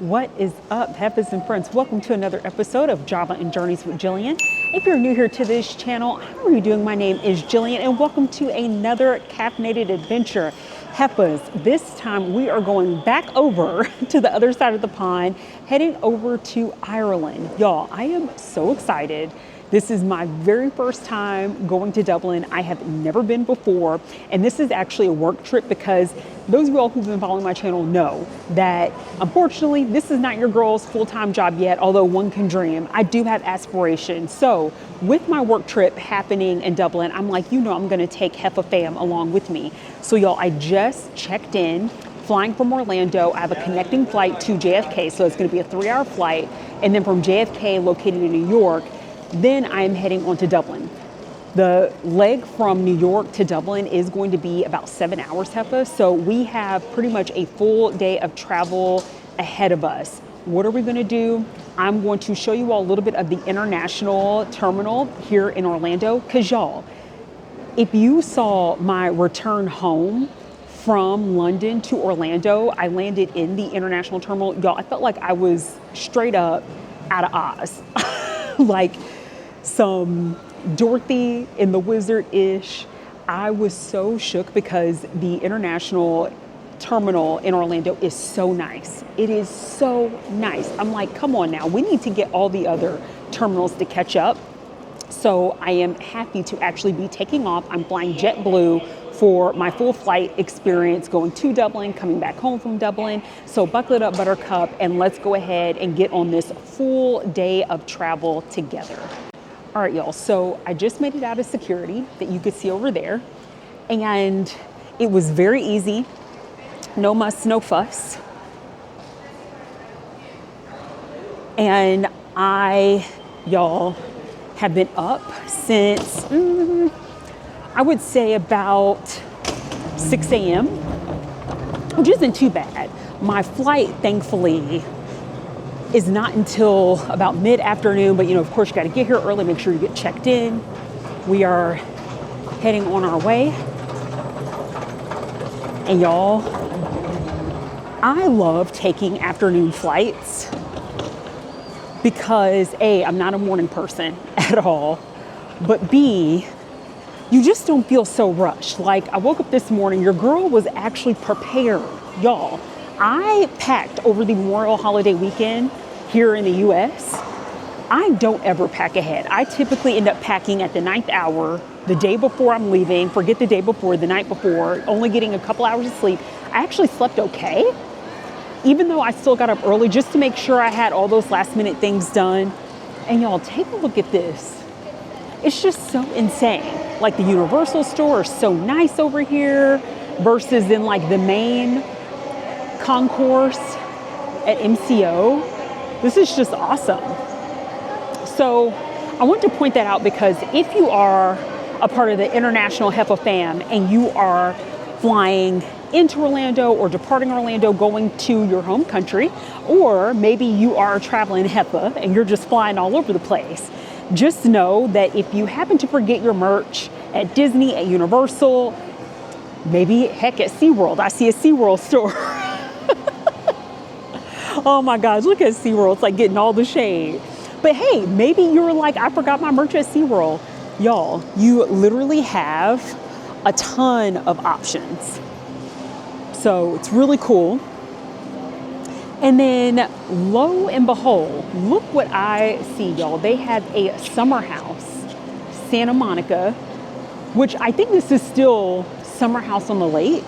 What is up, Heffas and friends? Welcome to another episode of Java and Journeys with Jillian. If you're new here to this channel, how are you doing? My name is Jillian and welcome to another caffeinated adventure. Heffas, this time we are going back over to the other side of the pond, heading over to Ireland. Y'all, I am so excited. This is my very first time going to Dublin. I have never been before, and this is actually a work trip because those of y'all who've been following my channel know that unfortunately this is not your girl's full-time job yet, although one can dream. I do have aspirations. So with my work trip happening in Dublin, I'm like, I'm gonna take Heffas fam along with me. So y'all, I just checked in, flying from Orlando. I have a connecting flight to JFK, so it's gonna be a 3-hour flight. And then from JFK, located in New York, then I'm heading on to Dublin. The leg from New York to Dublin is going to be about 7 hours, Heffas. So we have pretty much a full day of travel ahead of us. What are we gonna do? I'm going to show you all a little bit of the international terminal here in Orlando. Cause y'all, if you saw my return home from London to Orlando, I landed in the international terminal. Y'all, I felt like I was straight up out of Oz. Like some Dorothy in the Wizard-ish. I was so shook because the international terminal in Orlando is so nice. It is so nice. I'm like, come on now, we need to get all the other terminals to catch up. So I am happy to actually be taking off. I'm flying JetBlue for my full flight experience, going to Dublin, coming back home from Dublin. So buckle it up, Buttercup, and let's go ahead and get on this full day of travel together. All right, y'all, so I just made it out of security that you could see over there. And it was very easy. No muss, no fuss. And y'all, have been up since, I would say about 6 a.m., which isn't too bad. My flight, thankfully, is not until about mid-afternoon, but of course you gotta get here early, make sure you get checked in. We are heading on our way. And y'all, I love taking afternoon flights because A, I'm not a morning person at all, but B, you just don't feel so rushed. Like I woke up this morning, your girl was actually prepared. Y'all, I packed over the Memorial holiday weekend here in the US. I don't ever pack ahead. I typically end up packing at the 9th hour, the day before I'm leaving, forget the day before, the night before, only getting a couple hours of sleep. I actually slept okay, even though I still got up early just to make sure I had all those last minute things done. And y'all, take a look at this. It's just so insane. Like the Universal store is so nice over here versus in like the main concourse at MCO. This is just awesome. So I want to point that out because if you are a part of the international Heffas fam and you are flying into Orlando or departing Orlando, going to your home country, or maybe you are traveling Heffas and you're just flying all over the place, just know that if you happen to forget your merch at Disney, at Universal, maybe heck at SeaWorld. I see a SeaWorld store. Oh my gosh, look at SeaWorld. It's like getting all the shade. But hey, maybe you're like, I forgot my merch at SeaWorld. Y'all, you literally have a ton of options. So it's really cool. And then lo and behold, look what I see, y'all. They have a summer house, Santa Monica, which I think this is still Summer House on the Lake.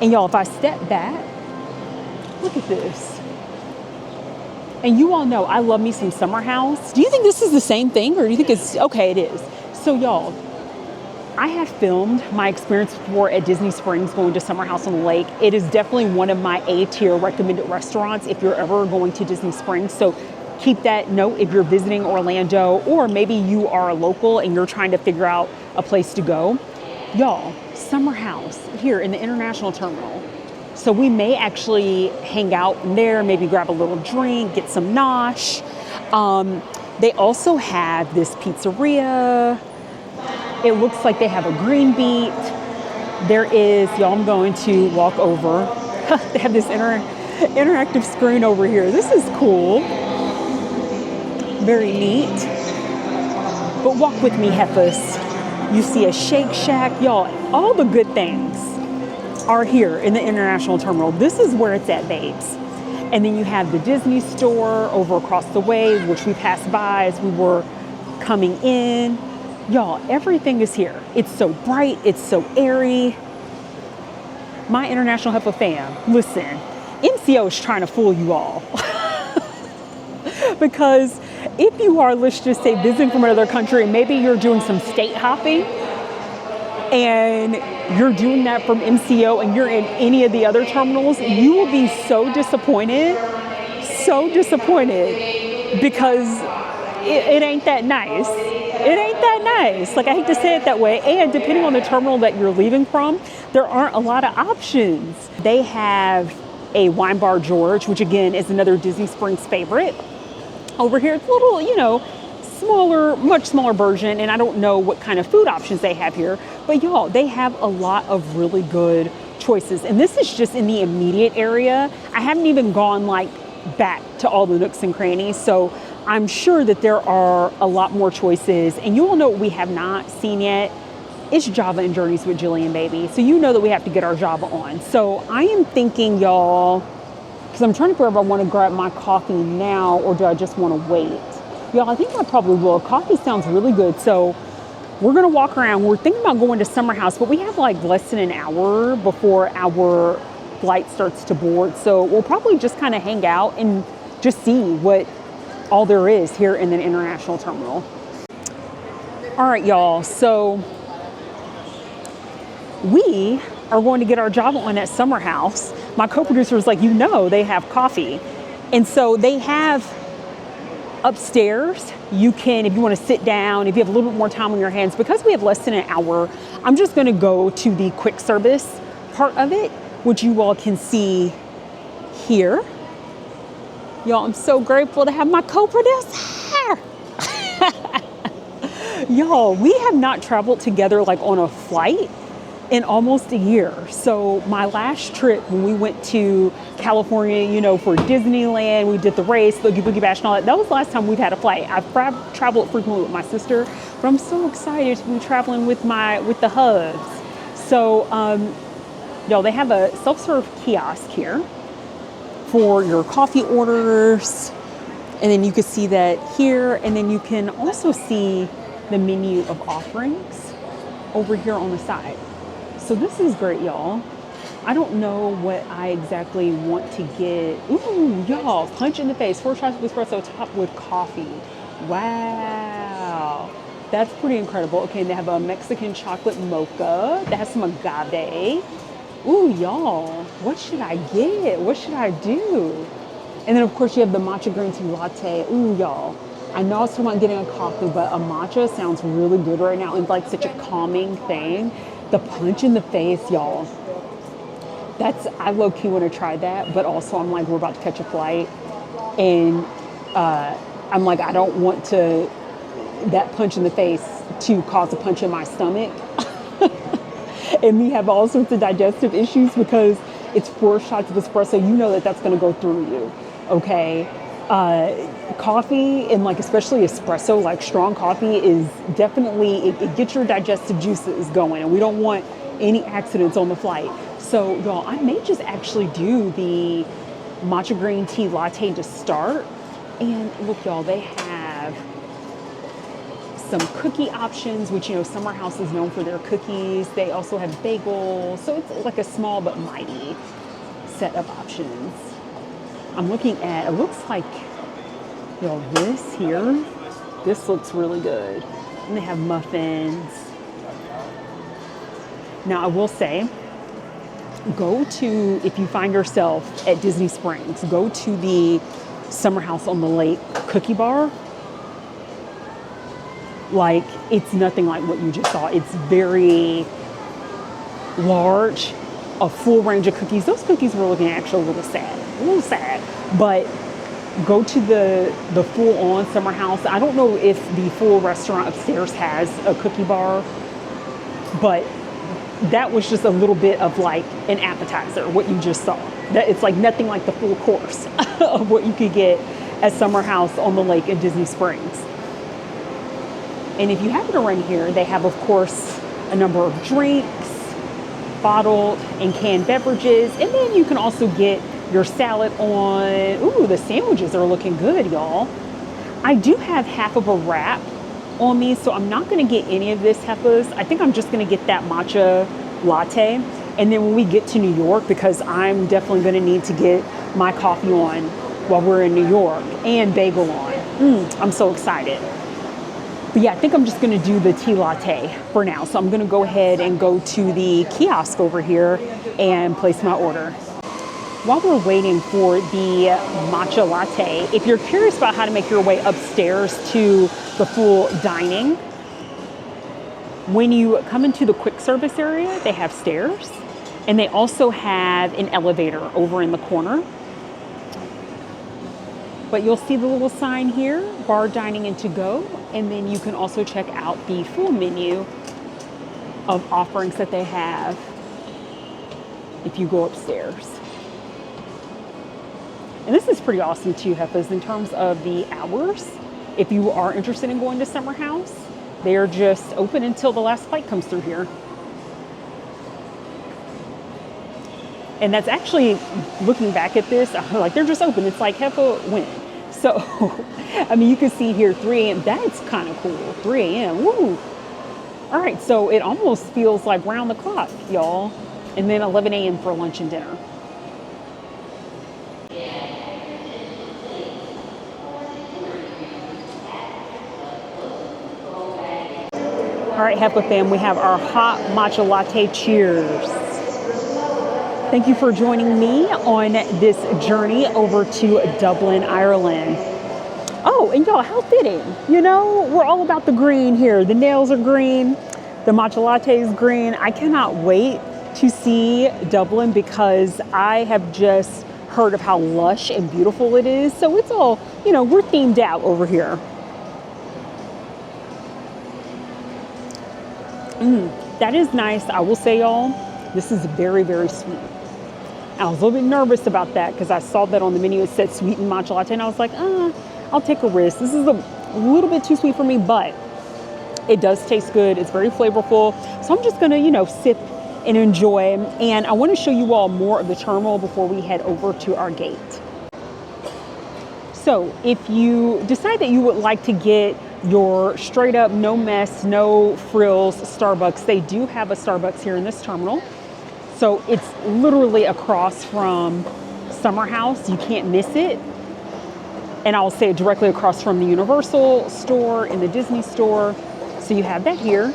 And y'all, if I step back, look at this. And you all know I love me some Summer House. Do you think this is the same thing or do you think it's, okay, it is. So y'all, I have filmed my experience before at Disney Springs going to Summer House on the Lake. It is definitely one of my A-tier recommended restaurants if you're ever going to Disney Springs. So keep that note if you're visiting Orlando or maybe you are a local and you're trying to figure out a place to go. Y'all, Summer House here in the International Terminal. So we may actually hang out in there, maybe grab a little drink, get some nosh. They also have this pizzeria. It looks like they have a green beet. There is, y'all, I'm going to walk over. They have this interactive screen over here. This is cool. Very neat. But walk with me, Heffas. You see a Shake Shack. Y'all, all the good things are here in the International Terminal. This is where it's at, babes. And then you have the Disney store over across the way, which we passed by as we were coming in. Y'all, everything is here. It's so bright. It's so airy. My International Heffas fam, listen, MCO is trying to fool you all. Because if you are, let's just say, visiting from another country, and maybe you're doing some state hopping, and you're doing that from MCO and you're in any of the other terminals, you will be so disappointed, because it ain't that nice. It ain't that nice. Like, I hate to say it that way. And depending on the terminal that you're leaving from, there aren't a lot of options. They have a Wine Bar George, which again is another Disney Springs favorite. Over here, it's a little, you know, smaller, much smaller version, and I don't know what kind of food options they have here, but y'all, they have a lot of really good choices. And this is just in the immediate area. I haven't even gone like back to all the nooks and crannies, so I'm sure that there are a lot more choices. And you all know what we have not seen yet. It's Java and Journeys with Jillian, baby. So you know that we have to get our Java on. So I am thinking, y'all, because I'm trying to figure out if I want to grab my coffee now or do I just want to wait. Y'all, I think I probably will. Coffee sounds really good. So we're going to walk around. We're thinking about going to Summer House, but we have like less than an hour before our flight starts to board. So we'll probably just kind of hang out and just see what all there is here in the International Terminal. All right, y'all. So we are going to get our Java on at Summer House. My co-producer was like, you know, they have coffee. And so they have upstairs, you can, if you want to sit down, if you have a little bit more time on your hands, because we have less than an hour, I'm just going to go to the quick service part of it, which you all can see here. Y'all, I'm so grateful to have my co-producer. Y'all, we have not traveled together like on a flight in almost a year. So my last trip when we went to California, you know, for Disneyland, we did the race, the Oogie Boogie Bash and all that. That was the last time we've had a flight. I've traveled frequently with my sister, but I'm so excited to be traveling with the hubs. So, y'all, they have a self-serve kiosk here for your coffee orders. And then you can see that here. And then you can also see the menu of offerings over here on the side. So this is great, y'all. I don't know what I exactly want to get. Ooh, y'all, punch in the face. 4 shots of espresso topped with coffee. Wow. That's pretty incredible. Okay, they have a Mexican chocolate mocha that has some agave. Ooh, y'all, what should I get? What should I do? And then, of course, you have the matcha green tea latte. Ooh, y'all. I know I was talking about getting a coffee, but a matcha sounds really good right now. It's like such a calming thing. The punch in the face, y'all. I low-key want to try that, but also I'm like, we're about to catch a flight. And I'm like, I don't want that punch in the face to cause a punch in my stomach. And me have all sorts of digestive issues because it's 4 shots of espresso. You know that that's going to go through you, okay? Coffee, and like especially espresso, like strong coffee, is definitely, it gets your digestive juices going, and we don't want any accidents on the flight. So y'all, I may just actually do the matcha green tea latte to start. And look, y'all, they have some cookie options, which, you know, Summer House is known for their cookies. They also have bagels. So it's like a small but mighty set of options. I'm looking at, it looks like, you know, this here, this looks really good. And they have muffins. Now, I will say, go to, if you find yourself at Disney Springs, go to the Summer House on the Lake cookie bar. Like, it's nothing like what you just saw. It's very large, a full range of cookies. Those cookies were looking actually a little sad, but go to the full-on Summer House. I don't know if the full restaurant upstairs has a cookie bar, but that was just a little bit of like an appetizer, what you just saw. That it's like nothing like the full course of what you could get at Summer House on the lake in Disney Springs. And if you happen to run here, they have, of course, a number of drinks, bottled and canned beverages, and then you can also get your salad on. Ooh, the sandwiches are looking good, y'all. I do have half of a wrap on me, so I'm not going to get any of this Heffas. I think I'm just going to get that matcha latte. And then when we get to New York, because I'm definitely going to need to get my coffee on while we're in New York, and bagel on. I'm so excited. But yeah, I think I'm just going to do the tea latte for now. So I'm going to go ahead and go to the kiosk over here and place my order. While we're waiting for the matcha latte, if you're curious about how to make your way upstairs to the full dining, when you come into the quick service area, they have stairs, and they also have an elevator over in the corner. But you'll see the little sign here, bar dining and to go, and then you can also check out the full menu of offerings that they have if you go upstairs. And this is pretty awesome too, Heffas, in terms of the hours. If you are interested in going to Summer House, they are just open until the last flight comes through here. And that's actually, looking back at this, like they're just open. It's like Heffa when. So, I mean, you can see here 3 a.m. That's kind of cool. 3 a.m. Woo. All right, so it almost feels like round the clock, y'all. And then 11 a.m. for lunch and dinner. All right, Heffa fam, we have our hot matcha latte. Cheers. Thank you for joining me on this journey over to Dublin, Ireland. Oh, and y'all, how fitting. You know, we're all about the green here. The nails are green. The matcha latte is green. I cannot wait to see Dublin because I have just heard of how lush and beautiful it is. So it's all, you know, we're themed out over here. That is nice. I will say, y'all, this is very, very sweet. I was a little bit nervous about that because I saw that on the menu. It said sweetened matcha latte, and I was like, I'll take a risk. This is a little bit too sweet for me, but it does taste good. It's very flavorful. So I'm just going to, you know, sip and enjoy. And I want to show you all more of the terminal before we head over to our gate. So if you decide that you would like to get your straight up, no mess, no frills Starbucks, they do have a Starbucks here in this terminal. So it's literally across from Summer House. You can't miss it. And I'll say directly across from the Universal store and the Disney store. So you have that here.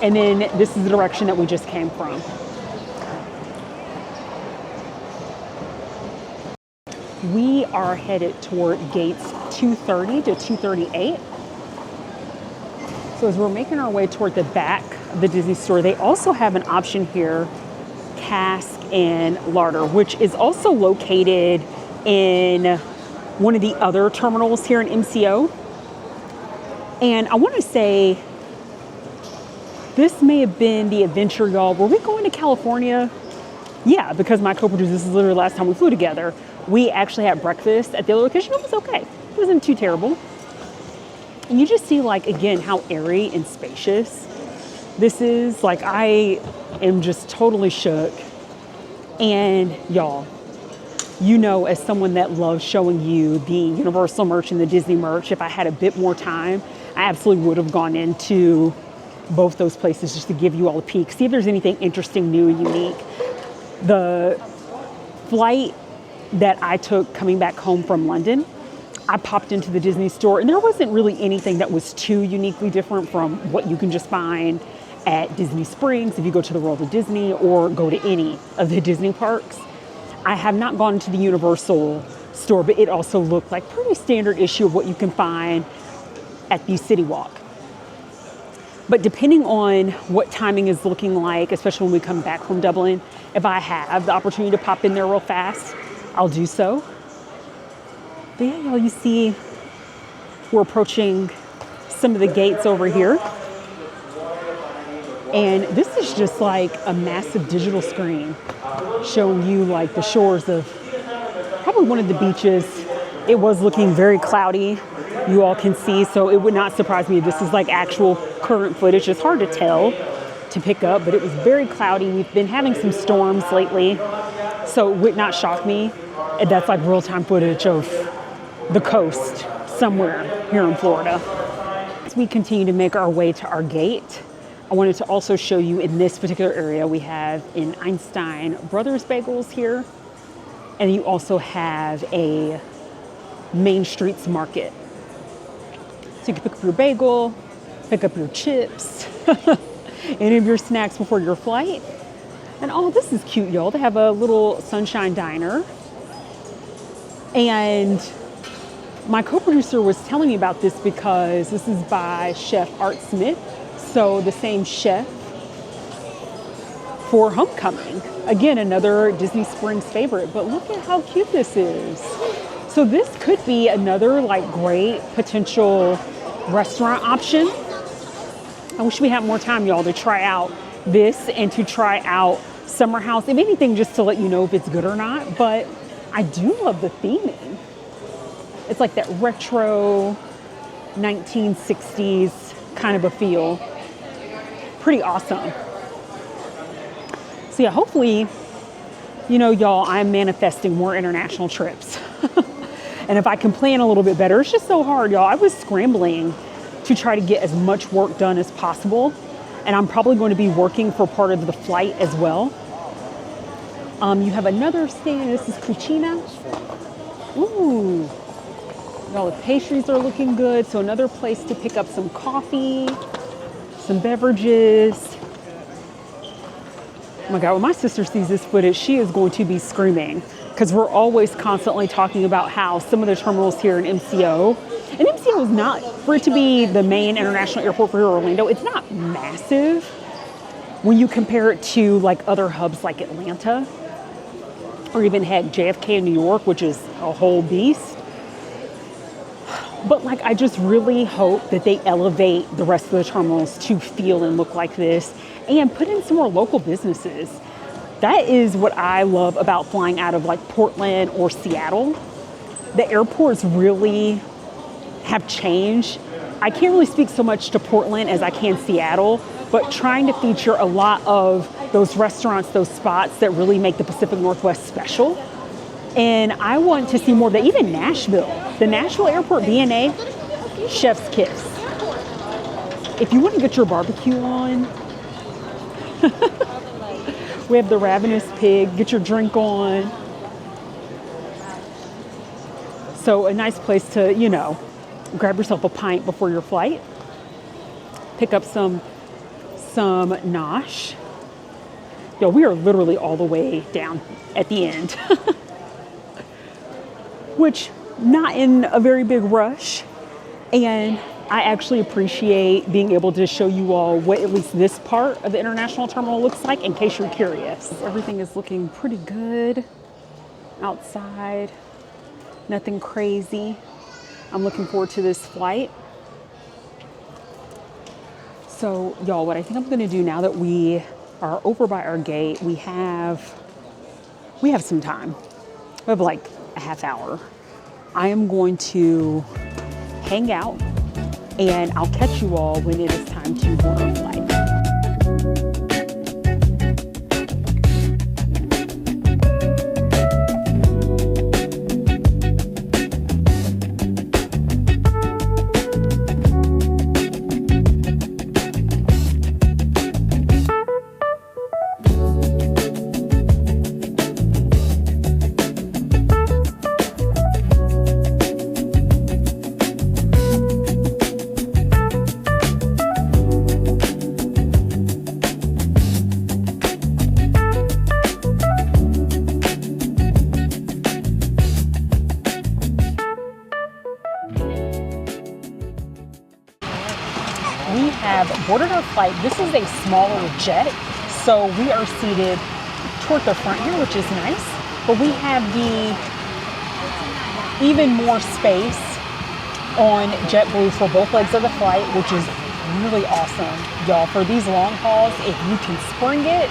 And then this is the direction that we just came from. We are headed toward gates 230 to 238. So as we're making our way toward the back of the Disney store, they also have an option here, cask and larder, which is also located in one of the other terminals here in MCO. And I want to say this may have been the adventure, y'all. Were we going to California? Yeah, because my co-producer, this is literally the last time we flew together. We actually had breakfast at the other location. It was okay. It wasn't too terrible. And you just see, like, again, how airy and spacious this is. Like, I am just totally shook. And y'all, you know, as someone that loves showing you the Universal merch and the Disney merch, if I had a bit more time, I absolutely would have gone into both those places just to give you all a peek, see if there's anything interesting, new, and unique. The flight that I took coming back home from London, I popped into the Disney store and there wasn't really anything that was too uniquely different from what you can just find at Disney Springs if you go to the World of Disney or go to any of the Disney parks. I have not gone to the Universal store, but it also looked like pretty standard issue of what you can find at the City Walk. But depending on what timing is looking like, especially when we come back from Dublin, if I have the opportunity to pop in there real fast, I'll do so. But yeah, y'all, you see we're approaching some of the gates over here. And this is just like a massive digital screen showing you like the shores of probably one of the beaches. It was looking very cloudy, you all can see, so it would not surprise me if this is like actual current footage. It's hard to tell to pick up, but it was very cloudy. We've been having some storms lately, so it would not shock me if that's like real-time footage of the coast somewhere here in Florida. As we continue to make our way to our gate, I wanted to also show you in this particular area, we have in Einstein Brothers Bagels here, and you also have a Main Streets Market. So you can pick up your bagel, pick up your chips, any of your snacks before your flight. And oh, this is cute, y'all. They have a little sunshine diner. And my co-producer was telling me about this because this is by Chef Art Smith. So the same chef for Homecoming. Again, another Disney Springs favorite, but look at how cute this is. So this could be another like great potential restaurant option. I wish we had more time, y'all, to try out this and to try out Summer House. If anything, just to let you know if it's good or not, but I do love the theming. It's like that retro 1960s kind of a feel. Pretty awesome. So yeah, hopefully, you know, y'all, I'm manifesting more international trips. And if I can plan a little bit better, it's just so hard, y'all. I was scrambling to try to get as much work done as possible. And I'm probably going to be working for part of the flight as well. You have another stand. This is Cucina. Ooh. Y'all, the pastries are looking good. So another place to pick up some coffee, some beverages. Oh my God, when my sister sees this footage, she is going to be screaming because we're always constantly talking about how some of the terminals here in MCO, and MCO is not, for it to be the main international airport for Orlando, it's not massive when you compare it to like other hubs like Atlanta or even heck JFK in New York, which is a whole beast. But like, I just really hope that they elevate the rest of the terminals to feel and look like this and put in some more local businesses. That is what I love about flying out of like Portland or Seattle. The airports really have changed. I can't really speak so much to Portland as I can Seattle, but trying to feature a lot of those restaurants, those spots that really make the Pacific Northwest special. And I want to see more of that. Even Nashville, the Nashville Airport B&A, chef's kiss. If you want to get your barbecue on, we have the Ravenous Pig, get your drink on. So a nice place to, you know, grab yourself a pint before your flight. Pick up some nosh. Yo, we are literally all the way down at the end. Which, not in a very big rush. And I actually appreciate being able to show you all what at least this part of the international terminal looks like in case you're curious. Everything is looking pretty good outside. Nothing crazy. I'm looking forward to this flight. So y'all, what I think I'm gonna do now that we are over by our gate, we have some time. We have like a half hour. I am going to hang out and I'll catch you all when it is time to board our flight. We have boarded our flight. This is a smaller jet, so we are seated toward the front here, which is nice. But we have the even more space on JetBlue for both legs of the flight, which is really awesome, y'all. For these long hauls, if you can spring it,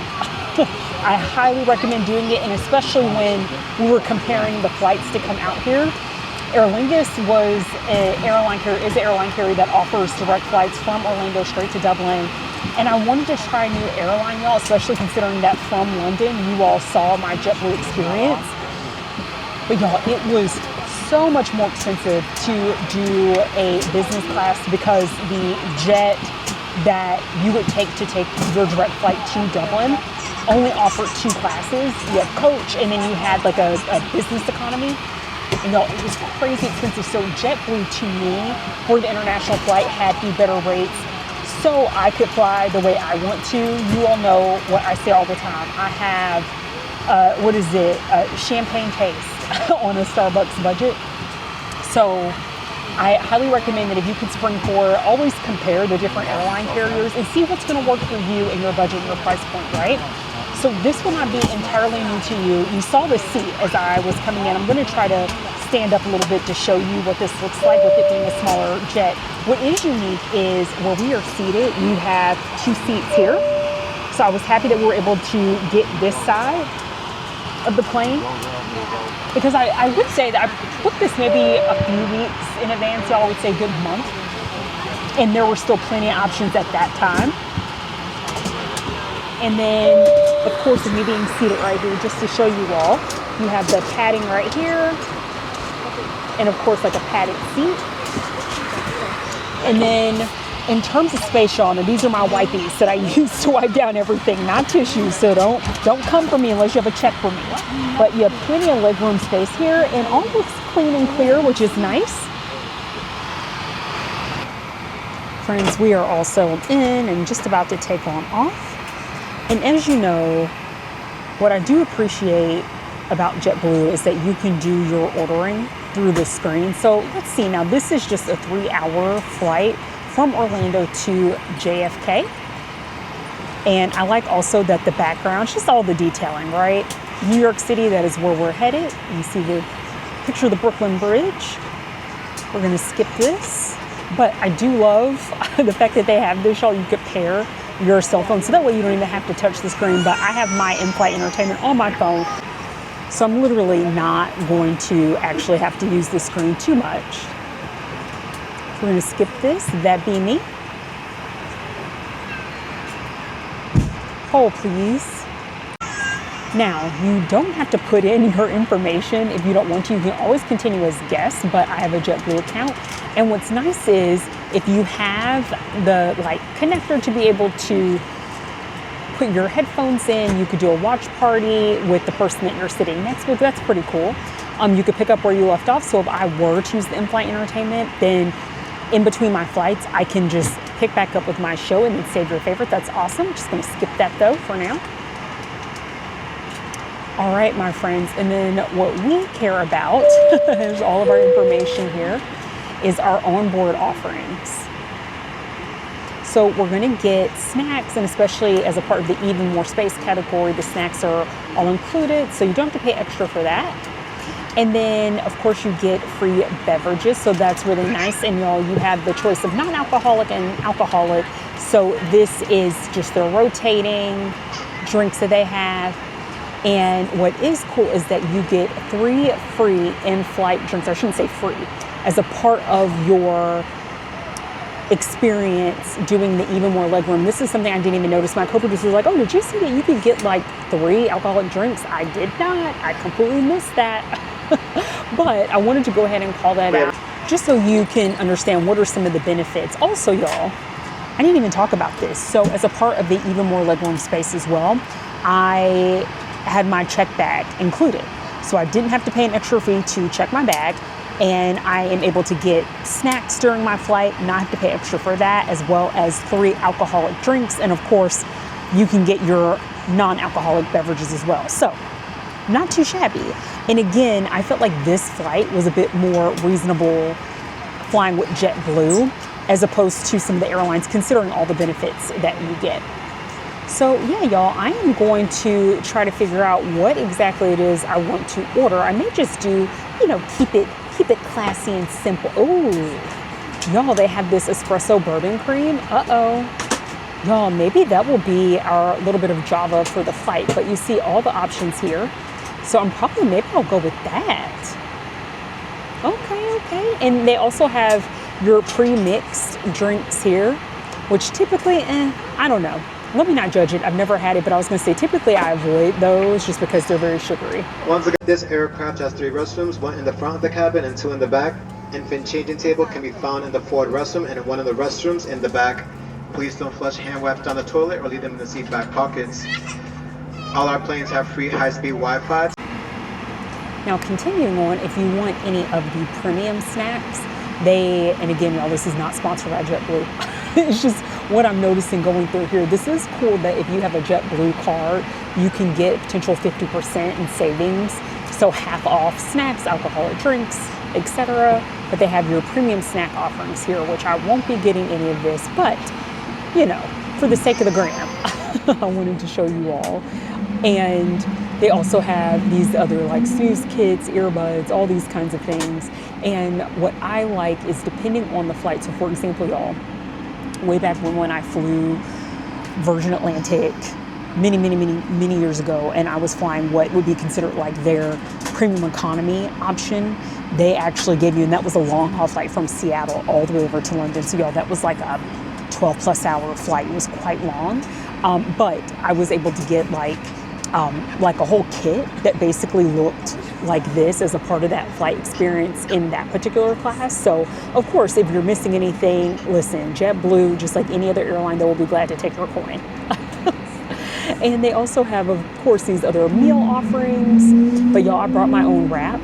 I highly recommend doing it. And especially when we were comparing the flights to come out here, Aer Lingus is an airline carrier that offers direct flights from Orlando straight to Dublin. And I wanted to try a new airline, y'all, especially considering that from London, you all saw my JetBlue experience. But y'all, it was so much more expensive to do a business class because the jet that you would take your direct flight to Dublin only offered 2 classes. You had coach, and then you had like a business economy. And y'all, it was crazy expensive. So JetBlue, to me, for the international flight, had the better rates, so I could fly the way I want to. You all know what I say all the time. I have, champagne taste on a Starbucks budget. So I highly recommend that if you can spring for, always compare the different airline carriers and see what's going to work for you and your budget and your price point, right? So this will not be entirely new to you. You saw the seat as I was coming in. I'm going to try to stand up a little bit to show you what this looks like with it being a smaller jet. What is unique is where we are seated, you have 2 seats here. So I was happy that we were able to get this side of the plane, because I would say that I booked this maybe a few weeks in advance. Y'all would say a good month, and there were still plenty of options at that time. And then, of course, with me being seated right here, just to show you all, you have the padding right here, and of course, like a padded seat. And then, in terms of space, y'all, and these are my wipies that I use to wipe down everything, not tissues, so don't come for me unless you have a check for me. But you have plenty of legroom space here, and all looks clean and clear, which is nice. Friends, we are also in and just about to take on off. And as you know, what I do appreciate about JetBlue is that you can do your ordering through the screen. So let's see, now this is just a 3-hour flight from Orlando to JFK. And I like also that the background, just all the detailing, right? New York City, that is where we're headed. You see the picture of the Brooklyn Bridge. We're gonna skip this. But I do love the fact that they have this, y'all. You could pair your cell phone, so that way you don't even have to touch the screen. But I have my in-flight entertainment on my phone, so I'm literally not going to actually have to use the screen too much. We're going to skip this. That be me. Hold, please. Now, you don't have to put in your information if you don't want to. You can always continue as guests, but I have a JetBlue account. And what's nice is if you have the connector to be able to put your headphones in, you could do a watch party with the person that you're sitting next with. That's pretty cool. You could pick up where you left off. So if I were to use the in-flight entertainment, then in between my flights, I can just pick back up with my show and then save your favorite. That's awesome. Just gonna skip that though for now. All right, my friends, and then what we care about is all of our information here is our onboard offerings. So we're gonna get snacks, and especially as a part of the even more space category, the snacks are all included, so you don't have to pay extra for that. And then, of course, you get free beverages, so that's really nice. And y'all, you have the choice of non-alcoholic and alcoholic. So this is just their rotating drinks that they have. And what is cool is that you get 3 free in-flight drinks. I shouldn't say free, as a part of your experience doing the even more legroom. This is something I didn't even notice. My co-producer was like, oh, did you see that you could get 3 alcoholic drinks? I did not. I completely missed that. But I wanted to go ahead and call that out just so you can understand what are some of the benefits. Also, y'all, I didn't even talk about this. So as a part of the even more legroom space as well, I had my check bag included. So I didn't have to pay an extra fee to check my bag. And I am able to get snacks during my flight, not have to pay extra for that, as well as 3 alcoholic drinks. And of course, you can get your non-alcoholic beverages as well. So not too shabby. And again, I felt like this flight was a bit more reasonable flying with JetBlue as opposed to some of the airlines, considering all the benefits that you get. So yeah, y'all, I am going to try to figure out what exactly it is I want to order. I may just do, keep it classy and simple. Ooh, Y'all, they have this espresso bourbon cream. Y'all, maybe that will be our little bit of Java for the flight, but you see all the options here. So maybe I'll go with that. Okay. And they also have your pre-mixed drinks here, which typically, I don't know. Let me not judge it. I've never had it, but I was going to say typically I avoid those just because they're very sugary. Once again, this aircraft has 3 restrooms, 1 in the front of the cabin and 2 in the back. Infant changing table can be found in the forward restroom and in one of the restrooms in the back. Please don't flush hand wipes down the toilet or leave them in the seat back pockets. All our planes have free high-speed Wi-Fi. Now, continuing on, if you want any of the premium snacks, and again, y'all, this is not sponsored by JetBlue. It's just what I'm noticing going through here. This is cool that if you have a JetBlue card, you can get potential 50% in savings. So half off snacks, alcoholic drinks, etc. But they have your premium snack offerings here, which I won't be getting any of this, but you know, for the sake of the gram, I wanted to show you all. And they also have these other like snooze kits, earbuds, all these kinds of things. And what I like is depending on the flight. So for example, y'all, way back when I flew Virgin Atlantic many years ago, and I was flying what would be considered like their premium economy option, they actually gave you, and that was a long haul flight from Seattle all the way over to London. So y'all, that was like a 12+ hour flight. It was quite long, but I was able to get like a whole kit that basically looked like this as a part of that flight experience in that particular class. So of course, if you're missing anything, listen, JetBlue, just like any other airline, they will be glad to take your coin. And they also have, of course, these other meal offerings. But y'all, I brought my own wrap.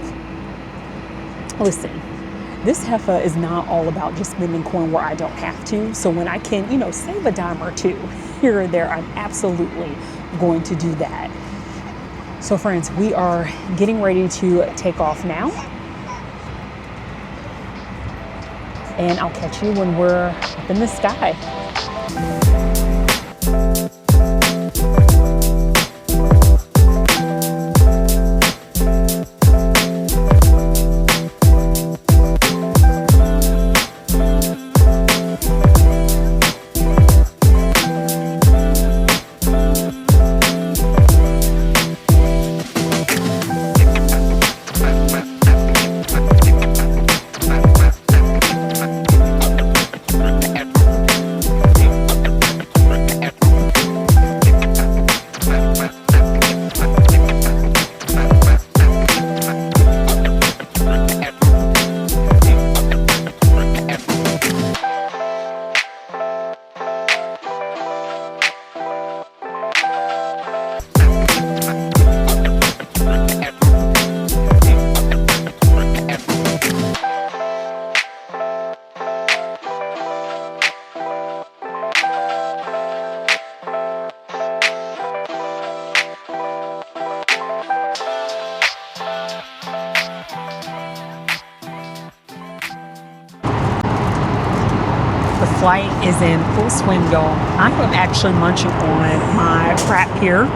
Listen, this Heffas is not all about just spending coin where I don't have to. So when I can, you know, save a dime or two here or there, I'm absolutely going to do that. So friends, we are getting ready to take off now. And I'll catch you when we're up in the sky. Flight is in full swing, y'all. I am actually munching on my wrap here.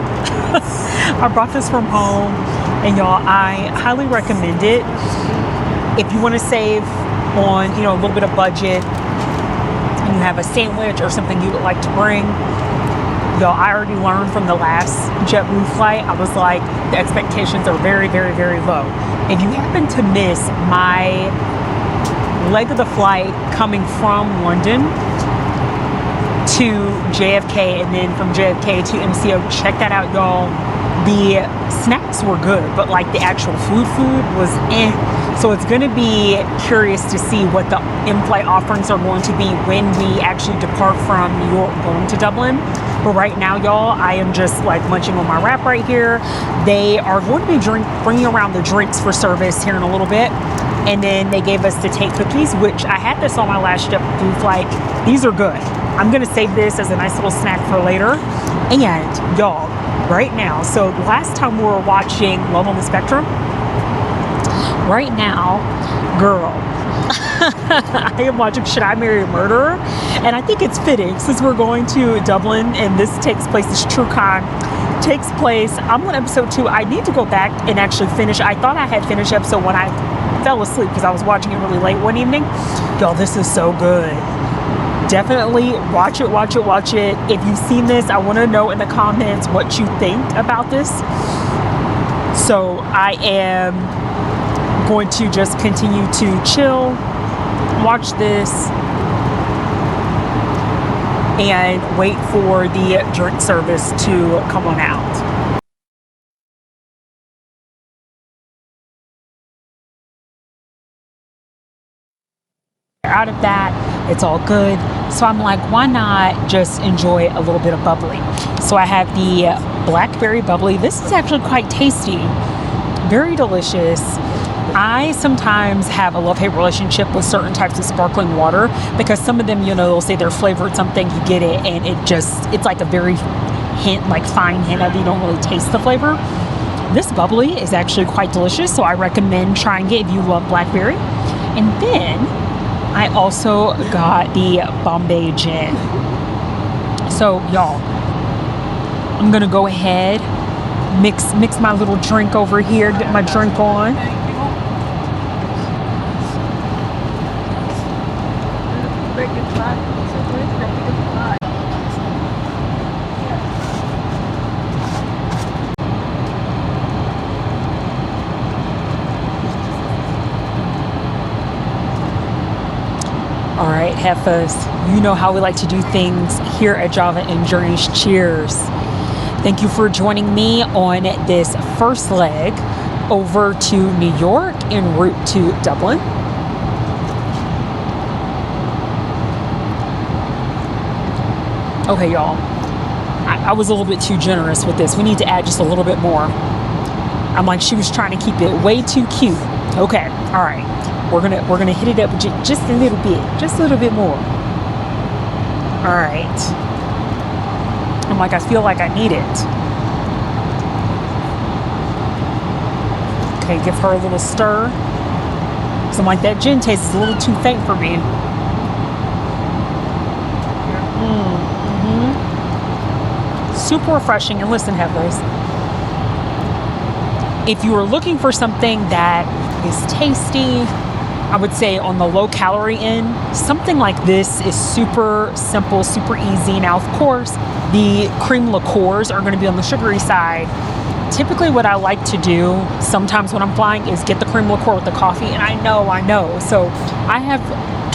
I brought this from home, and y'all, I highly recommend it if you want to save on, you know, a little bit of budget and you have a sandwich or something you would like to bring. Y'all, I already learned from the last JetBlue flight, I was like, the expectations are very, very, very low. If you happen to miss my leg of the flight coming from London to JFK and then from JFK to MCO, check that out, y'all. The snacks were good, but like the actual food was So it's going to be curious to see what the in-flight offerings are going to be when we actually depart from New York going to Dublin. But right now, y'all, I am just like munching on my wrap right here. They are going to be bringing around the drinks for service here in a little bit. And then they gave us the Tate cookies, which I had this on my last JetBlue flight. These are good. I'm gonna save this as a nice little snack for later. And y'all, right now, so last time we were watching Love on the Spectrum, right now, girl, I am watching Should I Marry a Murderer? And I think it's fitting since we're going to Dublin and this takes place, this true crime takes place. I'm on episode 2. I need to go back and actually finish. I thought I had finished episode 1. I fell asleep because I was watching it really late one evening. Y'all, this is so good. Definitely watch it, watch it, watch it. If you've seen this, I want to know in the comments what you think about this. So I am going to just continue to chill, watch this, and wait for the drink service to come on out. Out of that, it's all good. So I'm like, why not just enjoy a little bit of bubbly? So I have the blackberry bubbly. This is actually quite tasty, very delicious. I sometimes have a love-hate relationship with certain types of sparkling water because some of them, you know, they'll say they're flavored something, you get it, and it's like a very hint, like fine hint of it. You don't really taste the flavor. This bubbly is actually quite delicious, so I recommend trying it if you love blackberry. And then I also got the Bombay gin. So y'all, I'm gonna go ahead, mix my little drink over here, get my drink on. All right, Heffas, you know how we like to do things here at Java and Journeys. Cheers. Thank you for joining me on this first leg over to New York en route to Dublin. Okay, y'all, I was a little bit too generous with this. We need to add just a little bit more. I'm like, she was trying to keep it way too cute. Okay, all right. We're gonna hit it up with just a little bit more. All right. I'm like, I feel like I need it. Okay, give her a little stir. So I'm like, that gin tastes a little too faint for me. Super refreshing. And listen, Heffas, if you are looking for something that is tasty, I would say on the low calorie end, something like this is super simple, super easy. Now, of course, the cream liqueurs are going to be on the sugary side. Typically what I like to do sometimes when I'm flying is get the cream liqueur with the coffee. And I know. So I have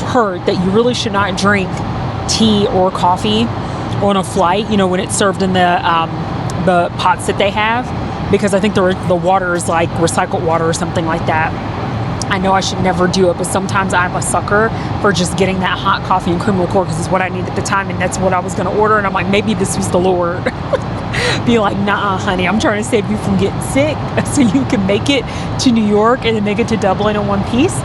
heard that you really should not drink tea or coffee on a flight, you know, when it's served in the pots that they have, because I think the water is like recycled water or something like that. I know I should never do it, but sometimes I'm a sucker for just getting that hot coffee and cream liqueur because it's what I need at the time, and that's what I was going to order. And I'm like, maybe this was the Lord. Be like, nah, honey, I'm trying to save you from getting sick so you can make it to New York and then make it to Dublin in one piece.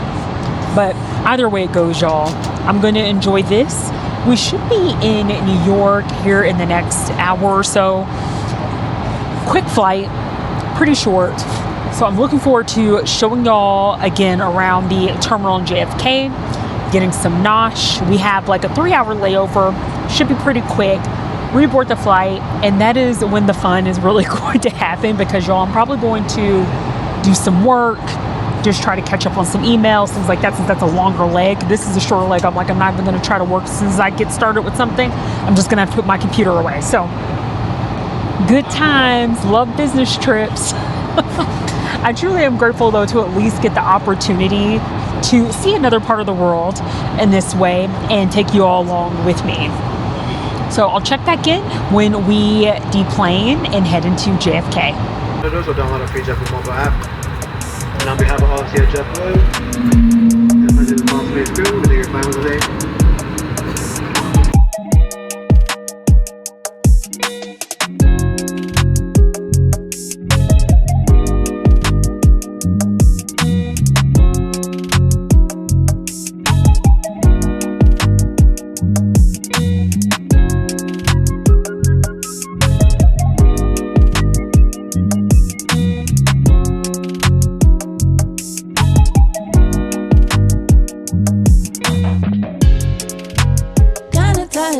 But either way it goes, y'all, I'm going to enjoy this. We should be in New York here in the next hour or so. Quick flight, pretty short. So I'm looking forward to showing y'all again around the terminal in JFK, getting some nosh. We have like a 3-hour layover, should be pretty quick. Reboard the flight, and that is when the fun is really going to happen, because y'all, I'm probably going to do some work, just try to catch up on some emails, things like that, since that's a longer leg. This is a shorter leg. I'm like, I'm not even going to try to work as soon as I get started with something. I'm just going to have to put my computer away. So good times, love business trips. I truly am grateful, though, to at least get the opportunity to see another part of the world in this way and take you all along with me. So I'll check back in when we deplane and head into JFK. So download a free JetBlue mobile app. And on behalf of all of us here at JetBlue, and for the responsibility crew, we think you're fine with today.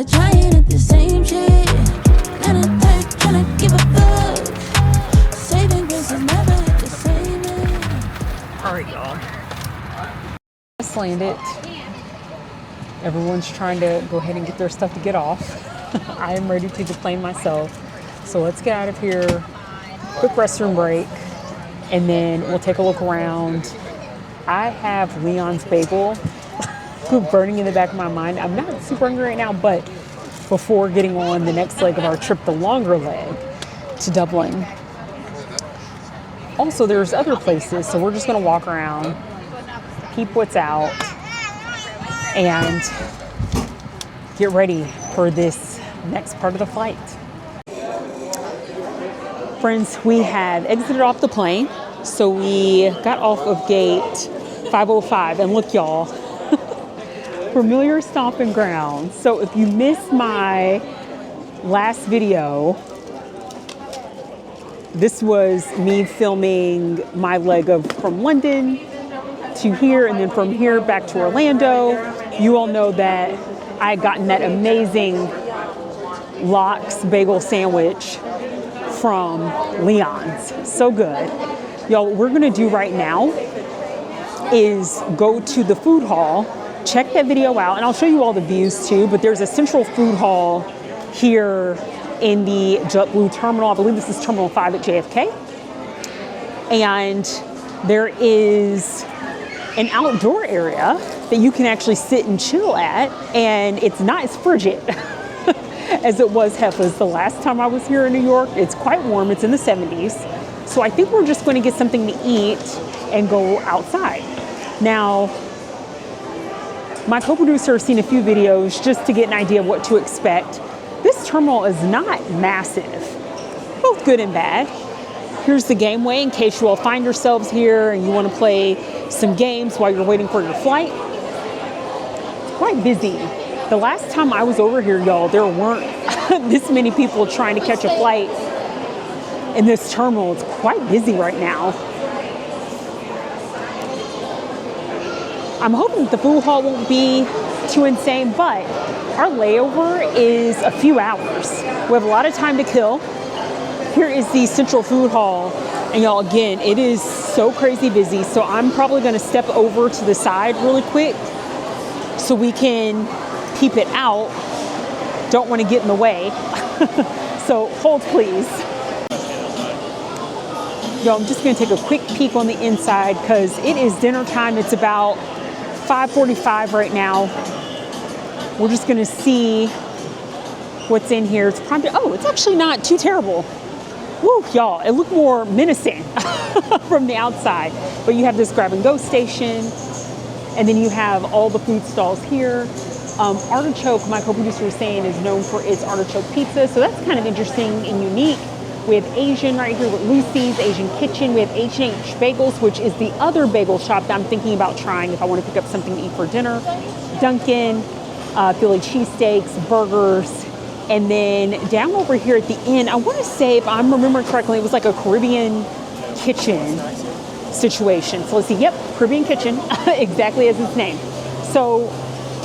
Trying at the same shit. Kinda tired, tryna give a fuck. Saving grace is never the same. All right, y'all. landed. Everyone's trying to go ahead and get their stuff to get off. I am ready to deplane myself. So let's get out of here. Quick restroom break. And then we'll take a look around. I have Leon's Bagel burning in the back of my mind. I'm not super hungry right now, but before getting on the next leg of our trip, the longer leg to Dublin. Also, there's other places, so we're just gonna walk around, peep what's out, and get ready for this next part of the flight. Friends, we have exited off the plane, so we got off of gate 505, and look, y'all, familiar stomping ground. So if you missed my last video, this was me filming my leg of from London to here, and then from here back to Orlando. You all know that I had gotten that amazing lox bagel sandwich from Leon's. So good. Y'all, what we're gonna do right now is go to the food hall, check that video out, and I'll show you all the views too, but there's a central food hall here in the JetBlue Terminal. I believe this is Terminal 5 at JFK. And there is an outdoor area that you can actually sit and chill at, and it's not as frigid as it was Heffas the last time I was here in New York. It's quite warm, it's in the 70s. So I think we're just gonna get something to eat and go outside. Now, my co-producer has seen a few videos just to get an idea of what to expect. This terminal is not massive, both good and bad. Here's the gameway in case you all find yourselves here and you want to play some games while you're waiting for your flight. It's quite busy. The last time I was over here, y'all, there weren't this many people trying to catch a flight in this terminal. It's quite busy right now. I'm hoping that the food hall won't be too insane, but our layover is a few hours. We have a lot of time to kill. Here is the central food hall, and y'all, again, it is so crazy busy, so I'm probably gonna step over to the side really quick so we can peep it out. Don't wanna get in the way. So hold please. Y'all, I'm just gonna take a quick peek on the inside because it is dinner time. It's about 5:45 right now. We're just gonna see what's in here. It's prime. Oh, it's actually not too terrible. Woo, y'all, it looked more menacing from the outside. But you have this grab and go station, and then you have all the food stalls here. Artichoke, my co-producer was saying, is known for its artichoke pizza, so that's kind of interesting and unique. We have Asian right here with Lucy's Asian Kitchen. We have H&H Bagels, which is the other bagel shop that I'm thinking about trying if I want to pick up something to eat for dinner. Dunkin', Philly cheesesteaks, burgers, and then down over here at the end, I want to say, if I'm remembering correctly, it was like a Caribbean kitchen situation. So let's see, yep, Caribbean kitchen, exactly as its name. So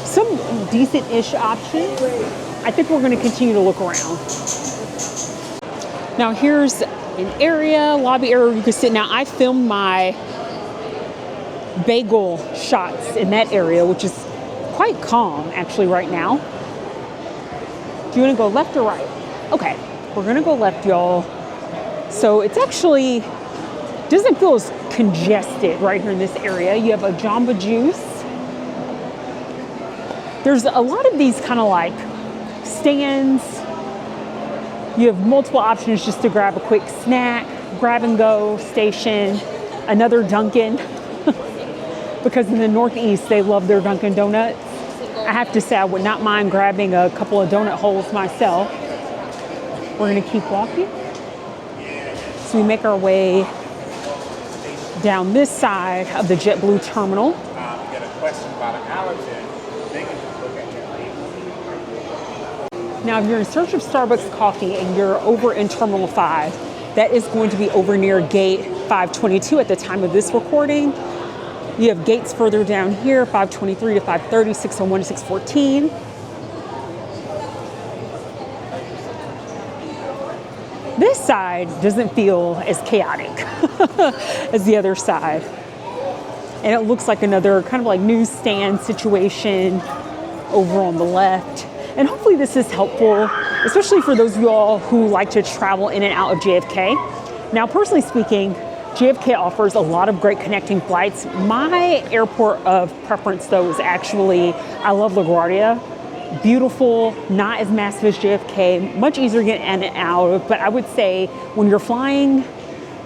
some decent-ish options. I think we're going to continue to look around. Now here's an area, lobby area where you can sit. Now I filmed my bagel shots in that area, which is quite calm actually right now. Do you want to go left or right? Okay, we're gonna go left, y'all. So it's actually, doesn't feel as congested right here in this area. You have a Jamba Juice. There's a lot of these kind of like stands. You have multiple options just to grab a quick snack, grab and go station, another Dunkin', because in the Northeast, they love their Dunkin' Donuts. I have to say, I would not mind grabbing a couple of donut holes myself. We're gonna keep walking. So we make our way down this side of the JetBlue Terminal. Get a question about an allergen, they can just look at your label. Now, if you're in search of Starbucks coffee and you're over in Terminal 5, that is going to be over near gate 522 at the time of this recording. You have gates further down here, 523 to 530, 601 to 614. This side doesn't feel as chaotic as the other side. And it looks like another kind of like newsstand situation over on the left. And hopefully this is helpful, especially for those of you all who like to travel in and out of JFK. Now, personally speaking, JFK offers a lot of great connecting flights. My airport of preference, though, is actually, I love LaGuardia. Beautiful, not as massive as JFK, much easier to get in and out of. But I would say when you're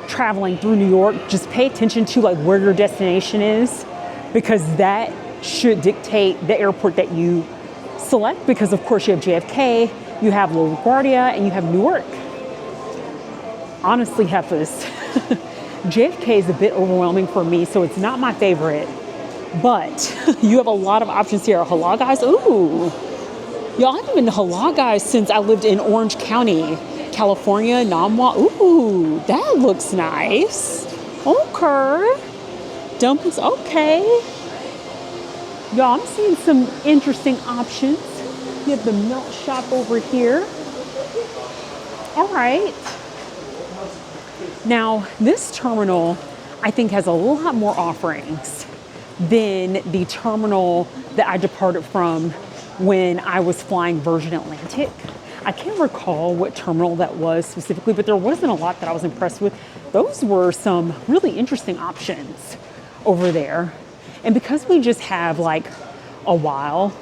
traveling through New York, just pay attention to like where your destination is, because that should dictate the airport that you select. Because of course you have JFK, you have LaGuardia, and you have Newark. Honestly, Heffas, JFK is a bit overwhelming for me, so it's not my favorite. But you have a lot of options here. Halal Guys, ooh. Y'all, I haven't been to Halal Guys since I lived in Orange County, California, Namwa. Ooh, that looks nice. Okay. Dumplings, okay. Y'all, I'm seeing some interesting options. You have the melt shop over here. All right. Now, this terminal, I think, has a lot more offerings than the terminal that I departed from when I was flying Virgin Atlantic. I can't recall what terminal that was specifically, but there wasn't a lot that I was impressed with. Those were some really interesting options over there. And because we just have like a while,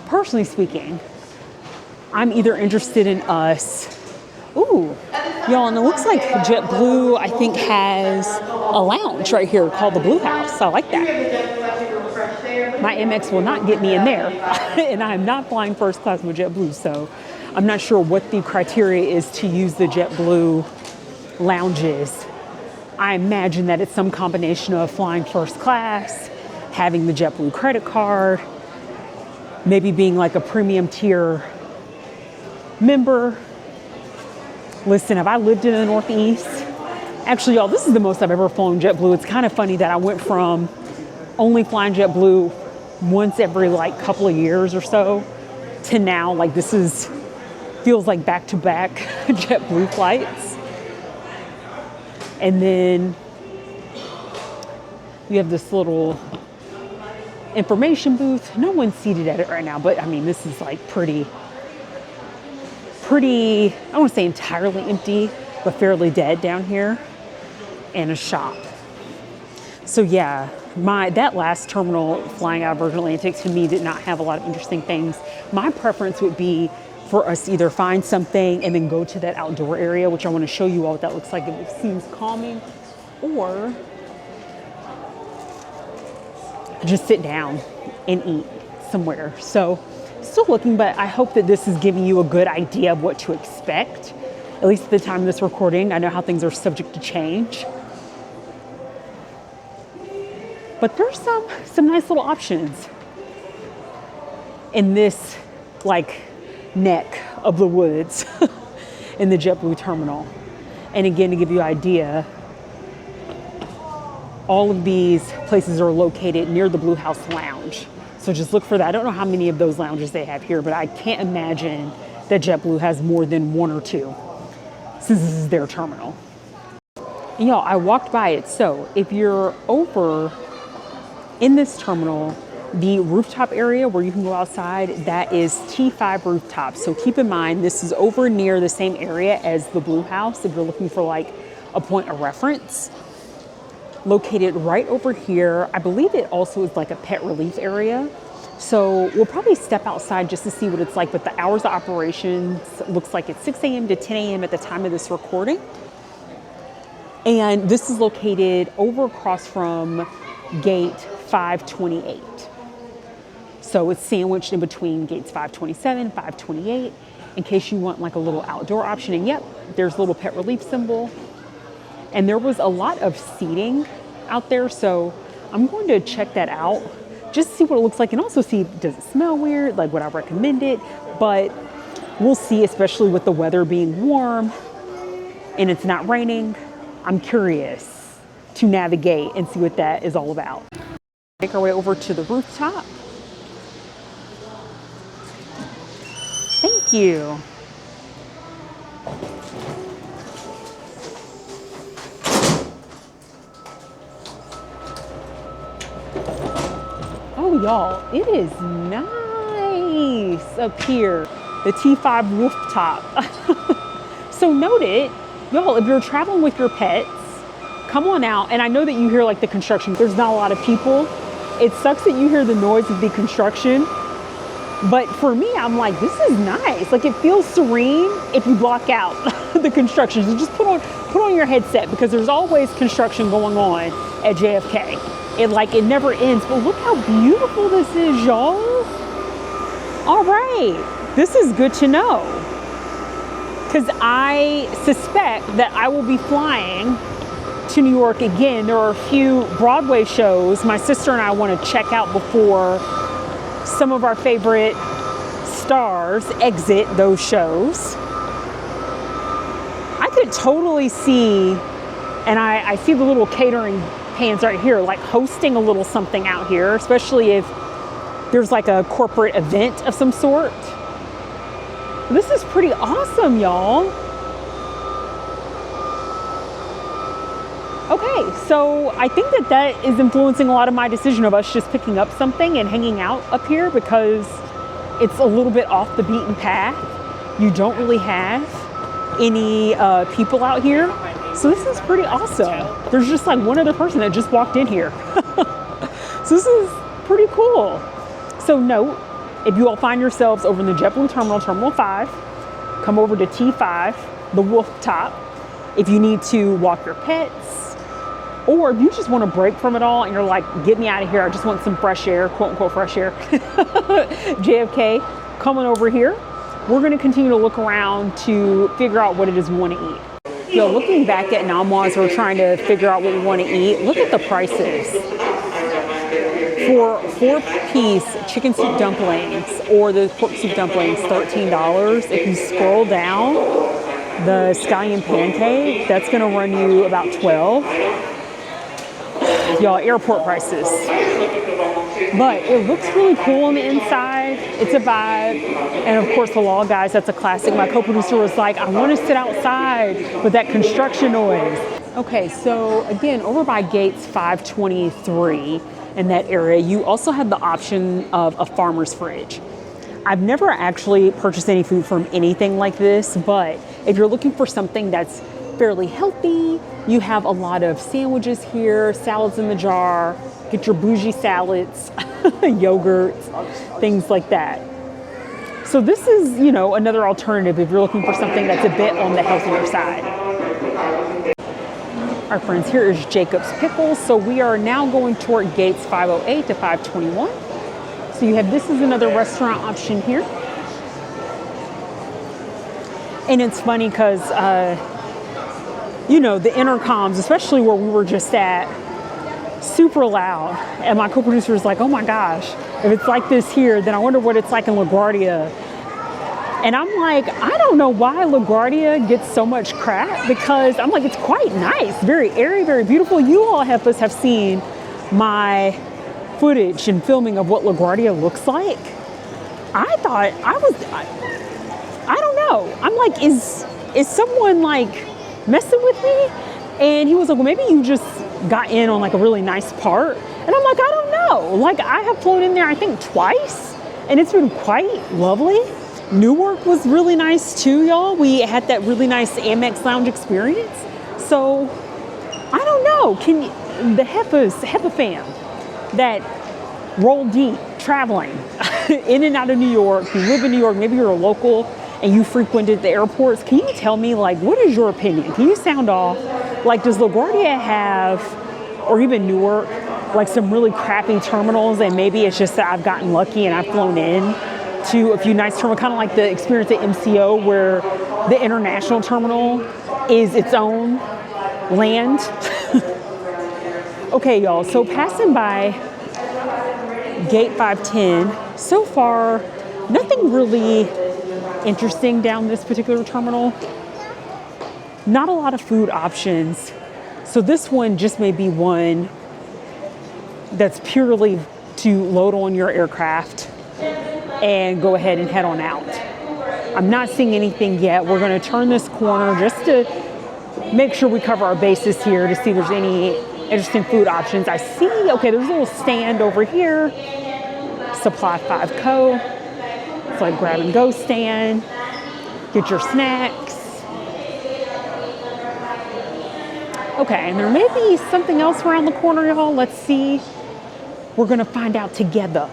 personally speaking, I'm either interested in us. Ooh, y'all, and it looks like JetBlue, I think, has a lounge right here called the Blue House. I like that. My Amex will not get me in there, and I'm not flying first class with JetBlue, so I'm not sure what the criteria is to use the JetBlue lounges. I imagine that it's some combination of flying first class, having the JetBlue credit card, maybe being like a premium tier member. Listen, have I lived in the Northeast? Actually, y'all, this is the most I've ever flown JetBlue. It's kind of funny that I went from only flying JetBlue once every like couple of years or so to now, like feels like back-to-back JetBlue flights. And then you have this little information booth. No one's seated at it right now, but I mean, this is like pretty, I don't want to say entirely empty, but fairly dead down here, and a shop. So yeah, that last terminal flying out of Virgin Atlantic to me did not have a lot of interesting things. My preference would be for us to either find something and then go to that outdoor area, which I want to show you all what that looks like if it seems calming, or just sit down and eat somewhere. So still looking, but I hope that this is giving you a good idea of what to expect, at least at the time of this recording. I know how things are subject to change. But there's some nice little options in this like neck of the woods in the JetBlue terminal. And again, to give you an idea, all of these places are located near the Blue House Lounge. So just look for that. I don't know how many of those lounges they have here, but I can't imagine that JetBlue has more than one or two, since this is their terminal. And y'all, I walked by it. So if you're over in this terminal, the rooftop area where you can go outside, that is T5 rooftop. So keep in mind, this is over near the same area as the Blue House if you're looking for like a point of reference. Located right over here. I believe it also is like a pet relief area. So we'll probably step outside just to see what it's like, but the hours of operations looks like it's 6 a.m. to 10 a.m. at the time of this recording. And this is located over across from gate 528. So it's sandwiched in between gates 527, 528, in case you want like a little outdoor option. And yep, there's a little pet relief symbol. And there was a lot of seating out there, so I'm going to check that out just to see what it looks like, and also see, does it smell weird? Like, would I recommend it? But we'll see, especially with the weather being warm and it's not raining. I'm curious to navigate and see what that is all about. Make our way over to the rooftop. Thank you. y'all, it is nice up here. The T5 rooftop. So note it, y'all, if you're traveling with your pets, come on out. And I know that you hear like the construction. There's not a lot of people. It sucks that you hear the noise of the construction. But for me, I'm like, this is nice. Like it feels serene if you block out the construction. So just put on your headset because there's always construction going on at JFK. It never ends. But look how beautiful this is, y'all. All right, this is good to know. Because I suspect that I will be flying to New York again. There are a few Broadway shows my sister and I want to check out before some of our favorite stars exit those shows. I could totally see, and I see the little catering pans right here, like hosting a little something out here, especially if there's like a corporate event of some sort. This is pretty awesome, y'all. Okay, so I think that is influencing a lot of my decision of us just picking up something and hanging out up here because it's a little bit off the beaten path. You don't really have any people out here. So this is pretty awesome. There's just like one other person that just walked in here. So this is pretty cool. So note, if you all find yourselves over in the JetBlue Terminal, Terminal 5, come over to T5, the rooftop. If you need to walk your pets, or if you just want to break from it all and you're like, get me out of here, I just want some fresh air, quote unquote fresh air. JFK, coming over here. We're going to continue to look around to figure out what it is we want to eat. Yo, looking back at Namwa as we're trying to figure out what we want to eat, look at the prices. For 4-piece chicken soup dumplings or the pork soup dumplings, $13. If you scroll down, the scallion pancake, that's gonna run you about $12. Y'all, airport prices. But it looks really cool on the inside. It's a vibe. And of course, Halal Guys, that's a classic. My co-producer was like, I want to sit outside with that construction noise. Okay, so again, over by gates 523 in that area, you also have the option of a farmer's fridge. I've never actually purchased any food from anything like this, but if you're looking for something that's fairly healthy, you have a lot of sandwiches here, salads in the jar, get your bougie salads, yogurts, things like that. So this is, you know, another alternative if you're looking for something that's a bit on the healthier side. Our friends, here is Jacob's Pickles. So we are now going toward gates 508 to 521. So you have, this is another restaurant option here. And it's funny because, you know, the intercoms, especially where we were just at, super loud. And my co-producer was like, oh my gosh, if it's like this here, then I wonder what it's like in LaGuardia. And I'm like, I don't know why LaGuardia gets so much crap, because I'm like, it's quite nice, very airy, very beautiful. You all, Heffas, have seen my footage and filming of what LaGuardia looks like. I thought I don't know. I'm like, is someone like messing with me? And he was like, well, maybe you just got in on like a really nice part. And I'm like, I don't know. Like, I have flown in there, I think twice, and it's been quite lovely. Newark was really nice too, y'all. We had that really nice Amex lounge experience. So I don't know. Can you, the Heffa fam that roll deep traveling in and out of New York, you live in New York, maybe you're a local and you frequented the airports, can you tell me, like, what is your opinion? Can you sound off? Like, does LaGuardia have, or even Newark, like some really crappy terminals, and maybe it's just that I've gotten lucky and I've flown in to a few nice terminals, kind of like the experience at MCO, where the international terminal is its own land. Okay, y'all, so passing by gate 510, so far, nothing really interesting down this particular terminal. Not a lot of food options. So this one just may be one that's purely to load on your aircraft and go ahead and head on out. I'm not seeing anything yet. We're going to turn this corner just to make sure we cover our bases here to see if there's any interesting food options. I see, okay, there's a little stand over here. Supply 5 Co. It's like grab and go stand. Get your snacks. Okay, and there may be something else around the corner, y'all. Let's see. We're gonna find out together.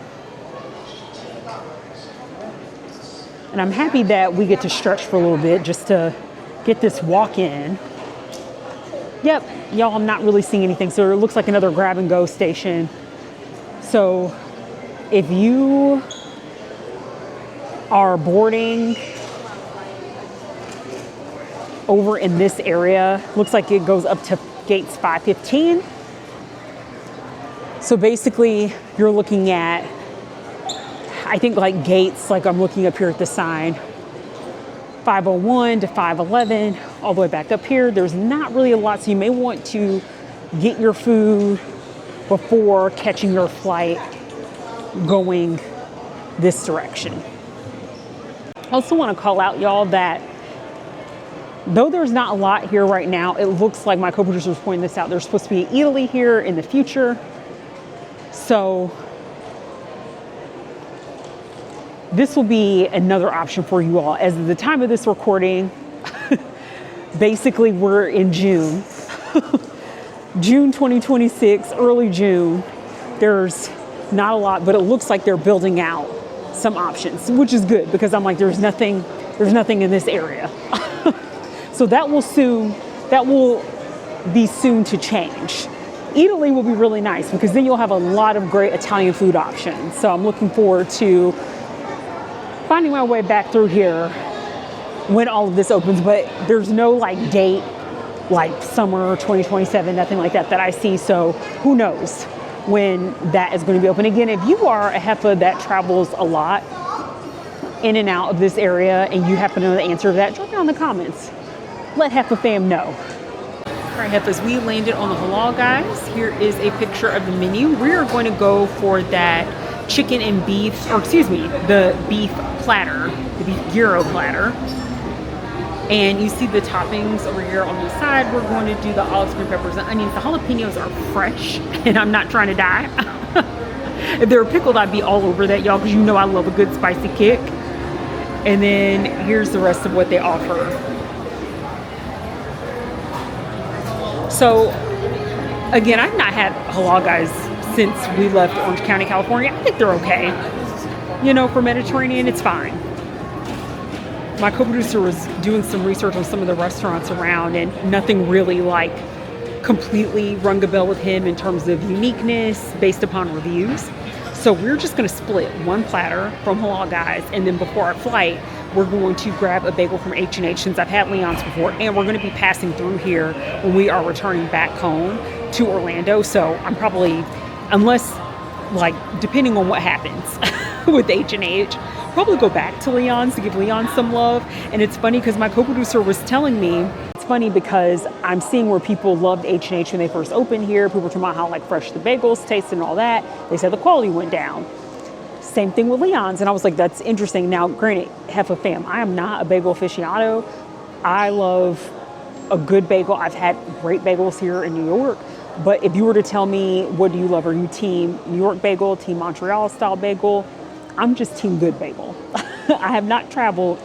And I'm happy that we get to stretch for a little bit just to get this walk in. Yep, y'all, I'm not really seeing anything. So it looks like another grab and go station. So if you are boarding over in this area, looks like it goes up to gates 515. So basically you're looking at, I think like gates, like I'm looking up here at the sign, 501 to 511, all the way back up here. There's not really a lot, so you may want to get your food before catching your flight going this direction. I also want to call out, y'all, that though there's not a lot here right now, it looks like my co-producer was pointing this out. There's supposed to be Italy here in the future. So this will be another option for you all. As of the time of this recording, basically we're in June. June 2026, early June. There's not a lot, but it looks like they're building out some options, which is good because I'm like, there's nothing in this area. So that will be soon to change. Italy will be really nice because then you'll have a lot of great Italian food options. So I'm looking forward to finding my way back through here when all of this opens, but there's no like date, like summer 2027, nothing like that I see. So who knows when that is going to be open. Again, if you are a Heffa that travels a lot in and out of this area and you happen to know the answer to that, drop it down in the comments. Let Heffa fam know. All right, Heffas, we landed on the Halal Guys. Here is a picture of the menu. We are going to go for that chicken and beef, or excuse me, the beef platter, the beef gyro platter. And you see the toppings over here on the side. We're going to do the olive, green peppers, and onions. The jalapenos are fresh, and I'm not trying to die. If they were pickled, I'd be all over that, y'all, because you know I love a good spicy kick. And then here's the rest of what they offer. So, again, I've not had Halal Guys since we left Orange County, California. I think they're okay. You know, for Mediterranean, it's fine. My co-producer was doing some research on some of the restaurants around, and nothing really like completely rung a bell with him in terms of uniqueness based upon reviews. So we're just going to split one platter from Halal Guys, and then before our flight, we're going to grab a bagel from H&H since I've had Leon's before, and we're going to be passing through here when we are returning back home to Orlando. So I'm probably, unless like depending on what happens with H&H, probably go back to Leon's to give Leon some love. And it's funny because my co-producer was telling me, it's funny because I'm seeing where people loved H&H when they first opened here. People were talking about how like fresh the bagels tasted and all that. They said the quality went down. Same thing with Leon's. And I was like, that's interesting. Now, granted, Heffa fam, I am not a bagel aficionado. I love a good bagel. I've had great bagels here in New York. But if you were to tell me, what do you love? Are you team New York bagel, team Montreal style bagel? I'm just team good bagel. I have not traveled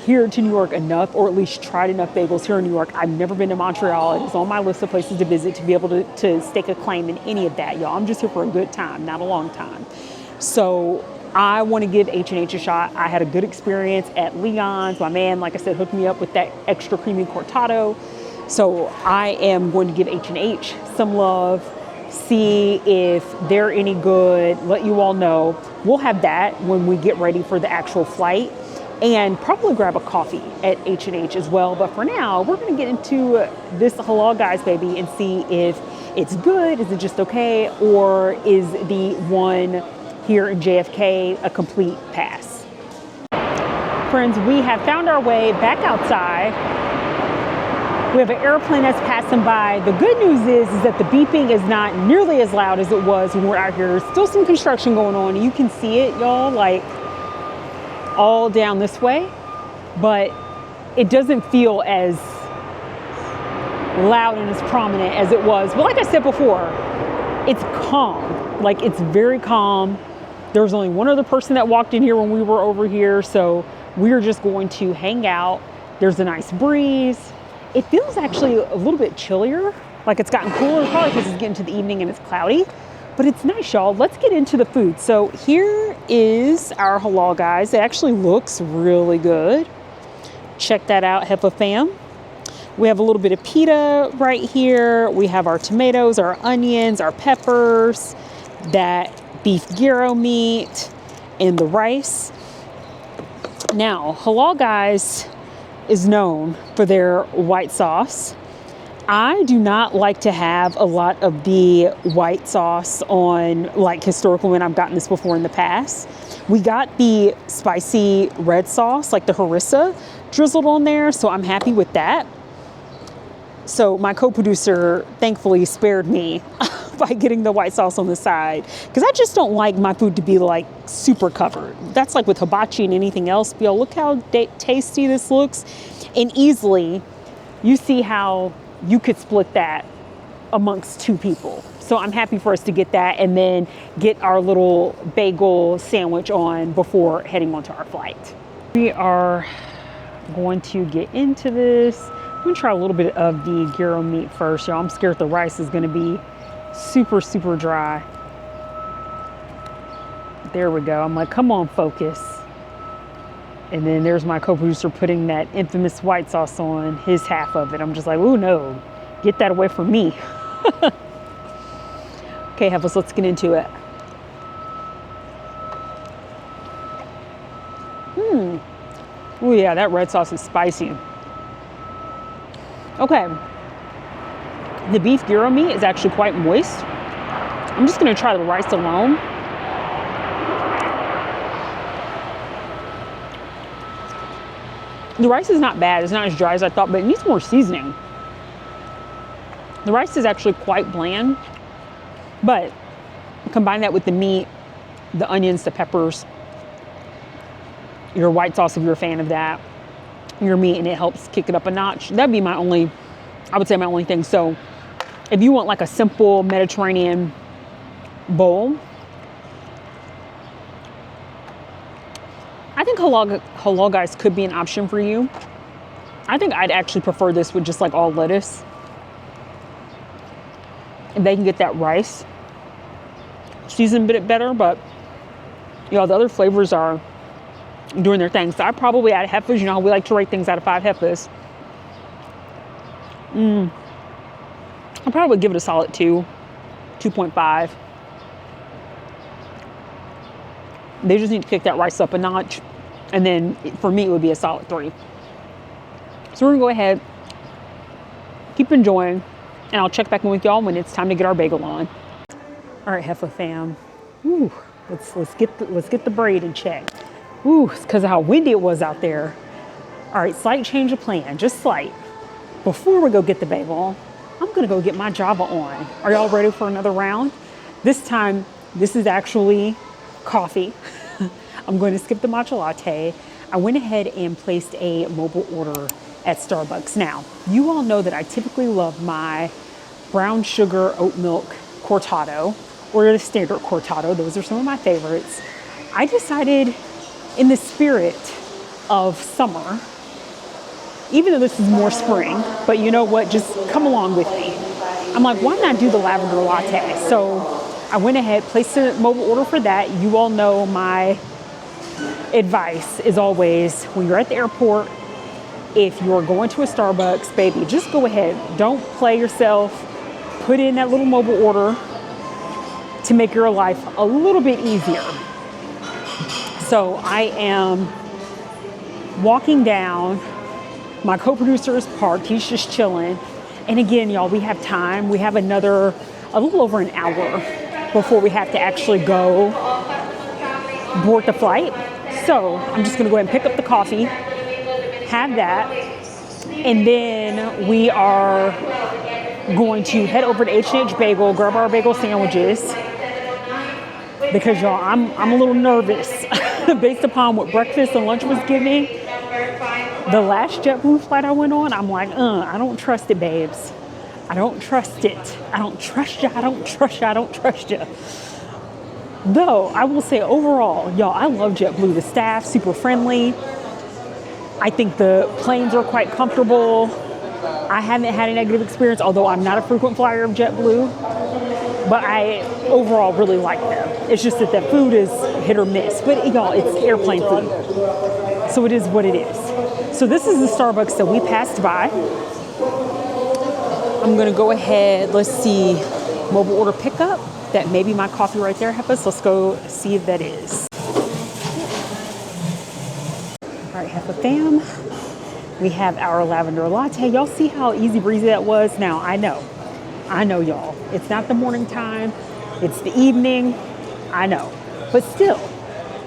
here to New York enough, or at least tried enough bagels here in New York. I've never been to Montreal. It is on my list of places to visit to be able to stake a claim in any of that, y'all. I'm just here for a good time, not a long time. So I want to give H&H a shot. I had a good experience at Leon's. My man, like I said, hooked me up with that extra creamy cortado. So I am going to give H&H some love, see if they're any good, let you all know. We'll have that when we get ready for the actual flight, and probably grab a coffee at H&H as well. But for now, we're going to get into this Halal Guys baby and see if it's good, is it just okay, or is the one here in JFK a complete pass. Friends, we have found our way back outside. We have an airplane that's passing by. The good news is that the beeping is not nearly as loud as it was when we're out here. There's still some construction going on, and you can see it, y'all, like all down this way, but it doesn't feel as loud and as prominent as it was. But like I said before, it's calm. Like, it's very calm. There was only one other person that walked in here when we were over here, so we're just going to hang out. There's a nice breeze. It feels actually a little bit chillier, like it's gotten cooler, probably because it's getting to the evening and it's cloudy, but it's nice, y'all. Let's get into the food. So here is our Halal Guys. It actually looks really good. Check that out, Heffas fam. We have a little bit of pita right here. We have our tomatoes, our onions, our peppers, that beef gyro meat, and the rice. Now, Halal Guys is known for their white sauce. I do not like to have a lot of the white sauce on, like historically when I've gotten this before in the past. We got the spicy red sauce, like the harissa, drizzled on there, so I'm happy with that. So my co-producer thankfully spared me by getting the white sauce on the side, because I just don't like my food to be like super covered. That's like with hibachi and anything else. Yo, look how tasty this looks. And easily, you see how you could split that amongst two people. So I'm happy for us to get that and then get our little bagel sandwich on before heading onto our flight. We are going to get into this. I'm gonna try a little bit of the gyro meat first, y'all. I'm scared the rice is gonna be super, super dry. There we go. I'm like, come on, focus. And then there's my co-producer putting that infamous white sauce on his half of it. I'm just like, oh no, get that away from me. Okay, Heffas, let's get into it. Oh yeah, that red sauce is spicy. Okay, the beef gyro meat is actually quite moist. I'm just gonna try the rice alone. The rice is not bad. It's not as dry as I thought, but it needs more seasoning. The rice is actually quite bland, but combine that with the meat, the onions, the peppers, your white sauce if you're a fan of that, your meat, and it helps kick it up a notch. That'd be my only, I would say my only thing. So if you want like a simple Mediterranean bowl, I think Halal Guys could be an option for you. I think I'd actually prefer this with just like all lettuce. And they can get that rice seasoned a bit better, but you know, the other flavors are doing their thing. So I probably add Heffas. You know how we like to rate things out of 5 Heffas. I'll probably give it a solid 2, 2.5. They just need to kick that rice up a notch. And then for me, it would be a solid 3. So we're gonna go ahead, keep enjoying, and I'll check back in with y'all when it's time to get our bagel on. All right, Heffas fam. Ooh, let's get the braid in check. Ooh, it's because of how windy it was out there. All right, slight change of plan, just slight. Before we go get the bagel, I'm gonna go get my Java on. Are y'all ready for another round? This time, this is actually coffee. I'm going to skip the matcha latte. I went ahead and placed a mobile order at Starbucks. Now, you all know that I typically love my brown sugar oat milk cortado or the standard cortado. Those are some of my favorites. I decided, in the spirit of summer, even though this is more spring, but you know what, just come along with me. I'm like, why not do the lavender latte? So I went ahead, placed a mobile order for that. You all know my advice is always, when you're at the airport, if you're going to a Starbucks, baby, just go ahead. Don't play yourself. Put in that little mobile order to make your life a little bit easier. So I am walking down. My co-producer is parked. He's just chilling. And again, y'all, we have time. We have a little over an hour before we have to actually go board the flight. So I'm just gonna go ahead and pick up the coffee, have that, and then we are going to head over to H&H Bagel, grab our bagel sandwiches, because y'all, I'm a little nervous based upon what breakfast and lunch was giving. The last JetBlue flight I went on, I'm like, I don't trust it, babes. I don't trust it. I don't trust you. I don't trust you. I don't trust you. Though I will say overall, y'all, I love JetBlue. The staff, super friendly. I think the planes are quite comfortable. I haven't had a negative experience, although I'm not a frequent flyer of JetBlue. But I overall really like them. It's just that the food is hit or miss. But y'all, it's airplane food. So it is what it is. So this is the Starbucks that we passed by. I'm gonna go ahead, let's see, mobile order pickup. That may be my coffee right there, Heffas. Let's go see if that is. All right, Heffa fam. We have our lavender latte. Y'all see how easy breezy that was? Now, I know y'all. It's not the morning time. It's the evening. I know. But still,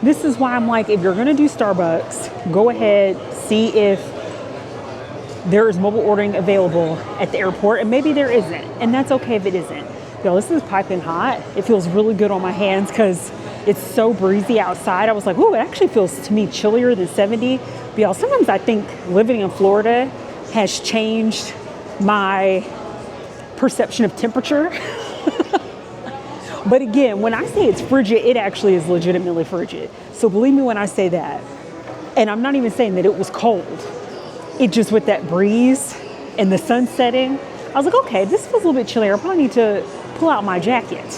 this is why I'm like, if you're gonna do Starbucks, go ahead, see if there is mobile ordering available at the airport, and maybe there isn't, and that's okay if it isn't. Yo, this is piping hot. It feels really good on my hands because it's so breezy outside. I was like, ooh, it actually feels to me chillier than 70. But y'all, sometimes I think living in Florida has changed my perception of temperature. But again, when I say it's frigid, it actually is legitimately frigid. So believe me when I say that. And I'm not even saying that it was cold. It just, with that breeze and the sun setting, I was like, okay, this feels a little bit chillier. I probably need to pull out my jacket.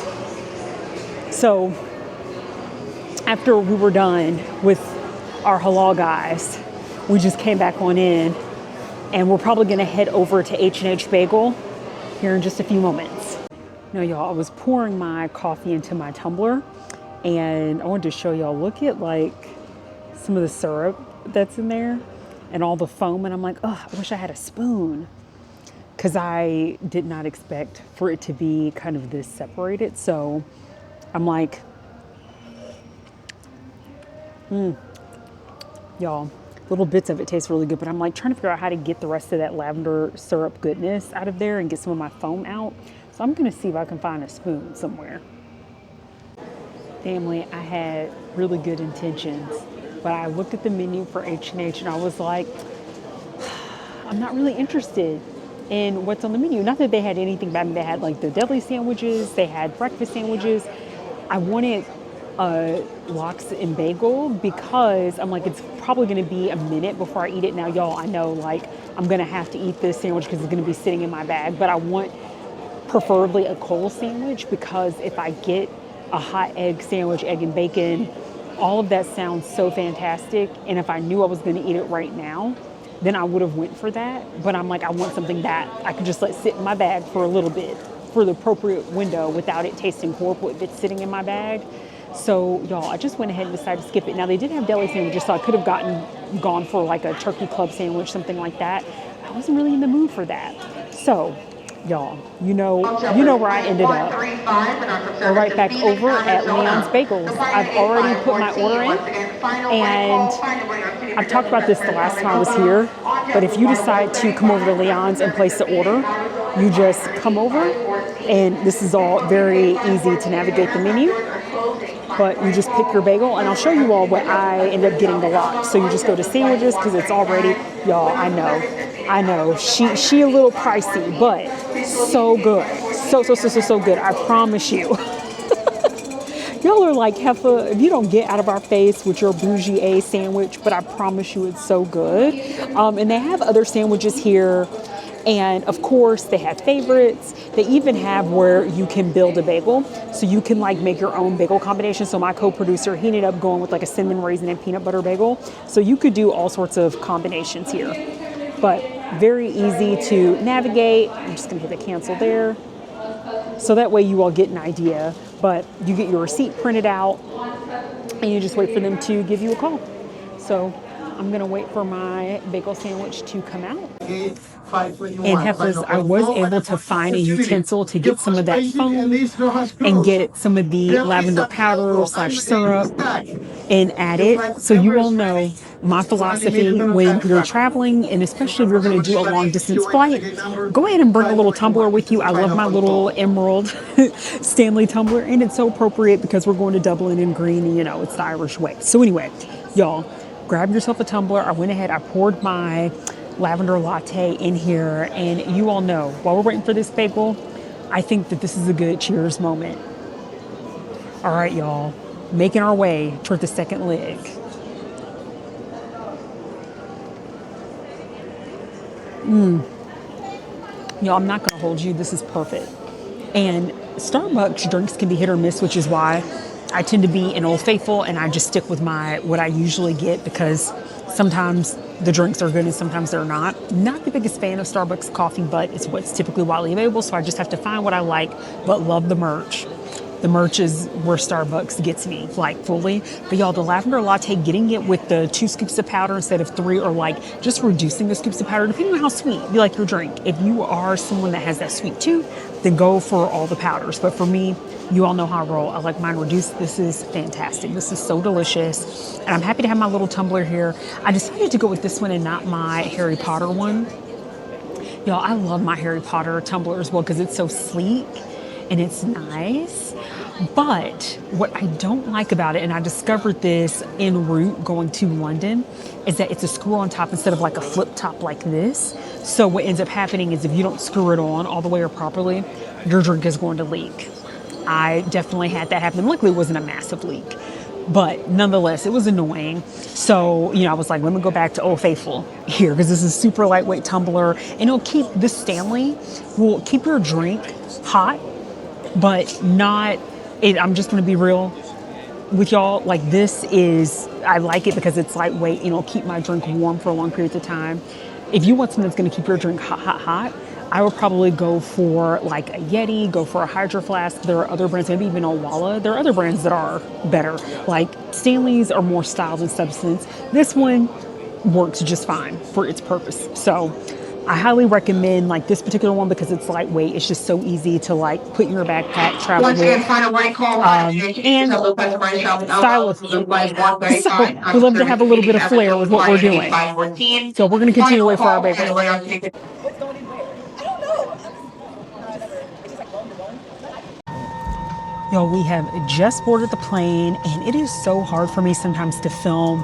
So after we were done with our Halal Guys, we just came back on in, and we're probably gonna head over to H&H Bagel here in just a few moments. Now y'all, I was pouring my coffee into my tumbler, and I wanted to show y'all, look at like some of the syrup that's in there and all the foam, and I'm like, oh, I wish I had a spoon, because I did not expect for it to be kind of this separated. So I'm like, y'all, little bits of it taste really good, but I'm like trying to figure out how to get the rest of that lavender syrup goodness out of there and get some of my foam out. So I'm gonna see if I can find a spoon somewhere. Family, I had really good intentions, but I looked at the menu for H&H and I was like, I'm not really interested in what's on the menu. Not that they had anything bad. They had like the deli sandwiches, they had breakfast sandwiches. I wanted lox and bagel because I'm like, it's probably gonna be a minute before I eat it. Now y'all, I know like I'm gonna have to eat this sandwich because it's gonna be sitting in my bag, but I want preferably a cold sandwich, because if I get a hot egg sandwich, egg and bacon, all of that sounds so fantastic. And if I knew I was gonna eat it right now, then I would have went for that. But I'm like, I want something that I could just let sit in my bag for a little bit, for the appropriate window, without it tasting horrible if it's sitting in my bag. So y'all, I just went ahead and decided to skip it. Now they did have deli sandwiches, so I could have gone for like a turkey club sandwich, something like that. I wasn't really in the mood for that. So y'all, you know where I ended up. We're right back over at Leon's Bagels. I've already put my order in, and I've talked about this the last time I was here, but if you decide to come over to Leon's and place the order, you just come over, and this is all very easy to navigate the menu. But you just pick your bagel, and I'll show you all what I end up getting the lot. So you just go to sandwiches, because it's already, y'all, I know, she a little pricey, but so good. So good, I promise you. Y'all are like, Heffa, if you don't get out of our face with your bougie A sandwich, but I promise you it's so good. And they have other sandwiches here. And of course they have favorites. They even have where you can build a bagel. So you can like make your own bagel combination. So my co-producer, he ended up going with like a cinnamon raisin and peanut butter bagel. So you could do all sorts of combinations here, but very easy to navigate. I'm just gonna hit the cancel there. So that way you all get an idea, but you get your receipt printed out and you just wait for them to give you a call. So I'm gonna wait for my bagel sandwich to come out. And Heffas, I was able to find a utensil to get some of that foam and get some of the lavender powder / syrup and add it. So you all know my philosophy when you're traveling, and especially if you're going to do a long distance flight, go ahead and bring a little tumbler with you. I love my little emerald Stanley tumbler, and it's so appropriate because we're going to Dublin and green, and you know, it's the Irish way. So anyway, y'all, grab yourself a tumbler. I went ahead, I poured my lavender latte in here, and you all know, while we're waiting for this bagel, I think that this is a good cheers moment. All right, y'all, making our way toward the second leg. Y'all, I'm not gonna hold you, this is perfect. And Starbucks drinks can be hit or miss, which is why I tend to be an Old Faithful and I just stick with what I usually get, because sometimes the drinks are good and sometimes they're not. Not the biggest fan of Starbucks coffee, but it's what's typically widely available, so I just have to find what I like, but love the merch. The merch is where Starbucks gets me, like, fully. But y'all, the lavender latte, getting it with the 2 scoops of powder instead of 3, or like just reducing the scoops of powder, depending on how sweet you like your drink. If you are someone that has that sweet tooth, then go for all the powders. But for me, you all know how I roll. I like mine reduced. This is fantastic. This is so delicious. And I'm happy to have my little tumbler here. I decided to go with this one and not my Harry Potter one. Y'all, I love my Harry Potter tumbler as well because it's so sleek and it's nice. But what I don't like about it, and I discovered this en route going to London, is that it's a screw on top instead of like a flip top like this. So what ends up happening is if you don't screw it on all the way or properly, your drink is going to leak. I definitely had that happen. Luckily, it wasn't a massive leak, but nonetheless, it was annoying. So, I was like, let me go back to Old Faithful here, because this is super lightweight tumbler, and it'll keep, this Stanley will keep your drink hot, but not, I'm just going to be real with y'all. Like, I like it because it's lightweight and it'll keep my drink warm for long periods of time. If you want something that's going to keep your drink hot, I would probably go for like a Yeti, go for a Hydro Flask. There are other brands, maybe even Owala. There are other brands that are better. Like, Stanley's are more style than substance. This one works just fine for its purpose. So I highly recommend like this particular one because it's lightweight. It's just so easy to like put in your backpack, travel with, and stylish. So we love to have a little bit of flair with what we're doing. So we're going to continue to wait for our bagel. Y'all, we have just boarded the plane, and it is so hard for me sometimes to film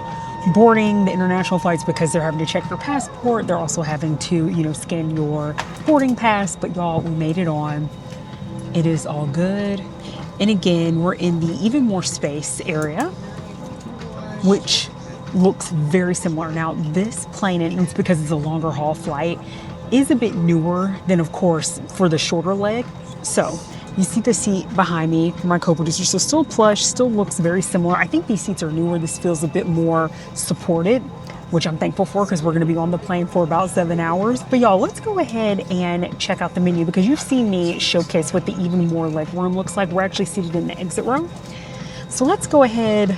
boarding the international flights because they're having to check your passport. They're also having to, scan your boarding pass. But y'all, we made it on. It is all good. And again, we're in the even more space area, which looks very similar. Now, this plane, and it's because it's a longer haul flight, is a bit newer than, of course, for the shorter leg. So you see the seat behind me, my co-producer, so still plush, still looks very similar. I think these seats are newer. This feels a bit more supported, which I'm thankful for because we're going to be on the plane for about 7 hours. But y'all, let's go ahead and check out the menu because you've seen me showcase what the even more leg room looks like. We're actually seated in the exit row. So let's go ahead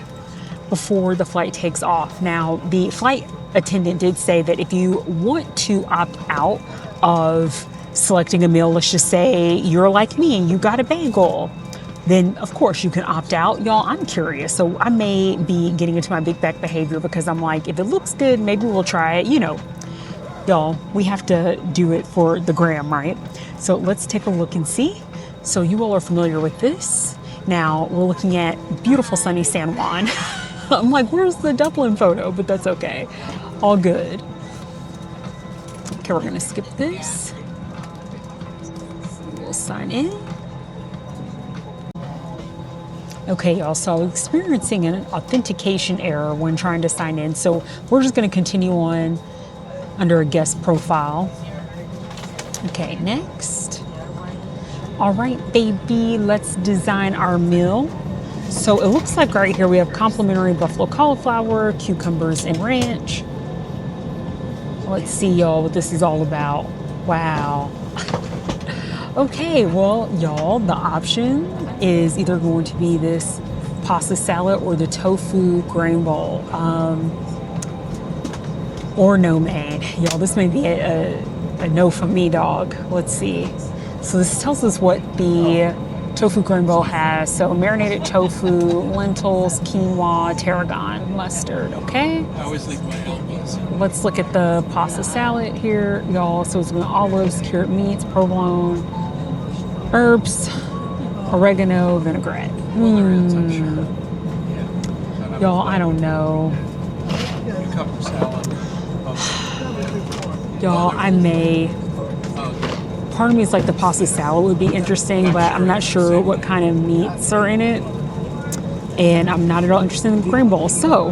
before the flight takes off. Now, the flight attendant did say that if you want to opt out of selecting a meal, let's just say you're like me and you got a bagel, then of course you can opt out. Y'all, I'm curious, so I may be getting into my big back behavior because I'm like, if it looks good, maybe we'll try it. Y'all, we have to do it for the gram, right? So let's take a look and see. So you all are familiar with this. Now we're looking at beautiful sunny San Juan. I'm like, where's the Dublin photo? But that's okay, all good. Okay, we're gonna skip this. Sign in. Okay, y'all, so I was experiencing an authentication error when trying to sign in, so we're just going to continue on under a guest profile. Okay, next. All right, baby, let's design our meal. So it looks like right here we have complimentary buffalo cauliflower, cucumbers, and ranch. Let's see, y'all, what this is all about. Wow. Okay, well, y'all, the option is either going to be this pasta salad or the tofu grain bowl, or no, man. Y'all, this may be a no from me, dog. Let's see. So this tells us what the tofu grain bowl has. So marinated tofu, lentils, quinoa, tarragon, mustard, okay? I always leave my elbows. Let's look at the pasta salad here, y'all. So it's got olives, cured meats, provolone, herbs, oregano, vinaigrette. Y'all, I don't know. Cup of salad. Y'all, I may. Part of me is like the pasta salad would be interesting, but I'm not sure what kind of meats are in it. and I'm not at all interested in the cream bowl. So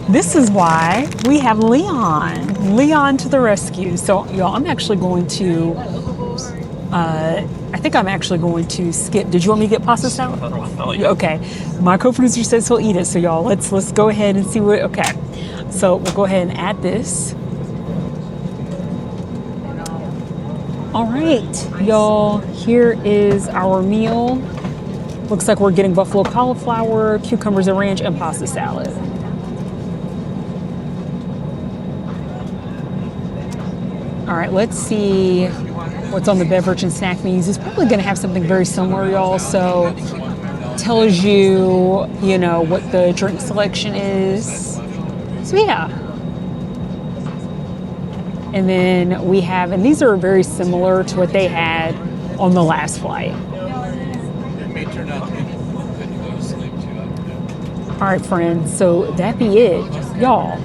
this is why we have Leon to the rescue. So y'all, I'm actually going to I think I'm actually going to skip. Did you want me to get pasta salad? Okay, my co-producer says he'll eat it, so y'all, let's go ahead and see what. Okay, so we'll go ahead and add this. All right, y'all, here is our meal. Looks like we're getting buffalo cauliflower, cucumbers and ranch, and pasta salad. All right, let's see what's on the beverage and snack menus. It's probably going to have something very similar, y'all. So tells you, you know, what the drink selection is. So yeah. And then we have, and these are very similar to what they had on the last flight. All right, friends, so that be it. Y'all,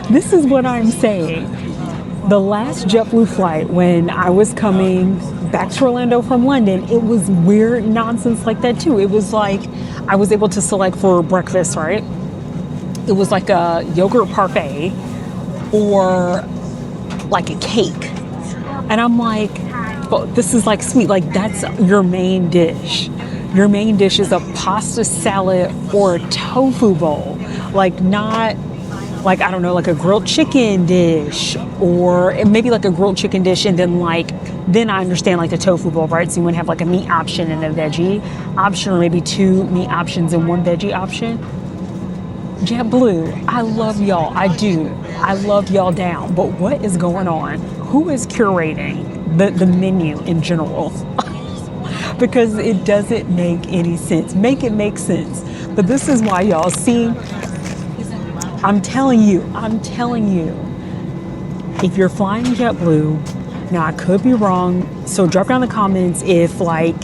this is what I'm saying. The last JetBlue flight, when I was coming back to Orlando from London, it was weird nonsense like that too. It was like I was able to select for breakfast, right? It was like a yogurt parfait or like a cake. And I'm like, well, this is like sweet, like that's your main dish. Your main dish is a pasta salad or a tofu bowl, like not like, I don't know, like a grilled chicken dish, or maybe like a grilled chicken dish and then I understand like the tofu bowl, right? So you would have like a meat option and a veggie option, or maybe two meat options and one veggie option. JetBlue, I love y'all, I do. I love y'all down, but what is going on? Who is curating the menu in general? Because it doesn't make any sense. Make it make sense. But this is why, y'all, see, I'm telling you, if you're flying JetBlue, now I could be wrong, so drop down in the comments if like,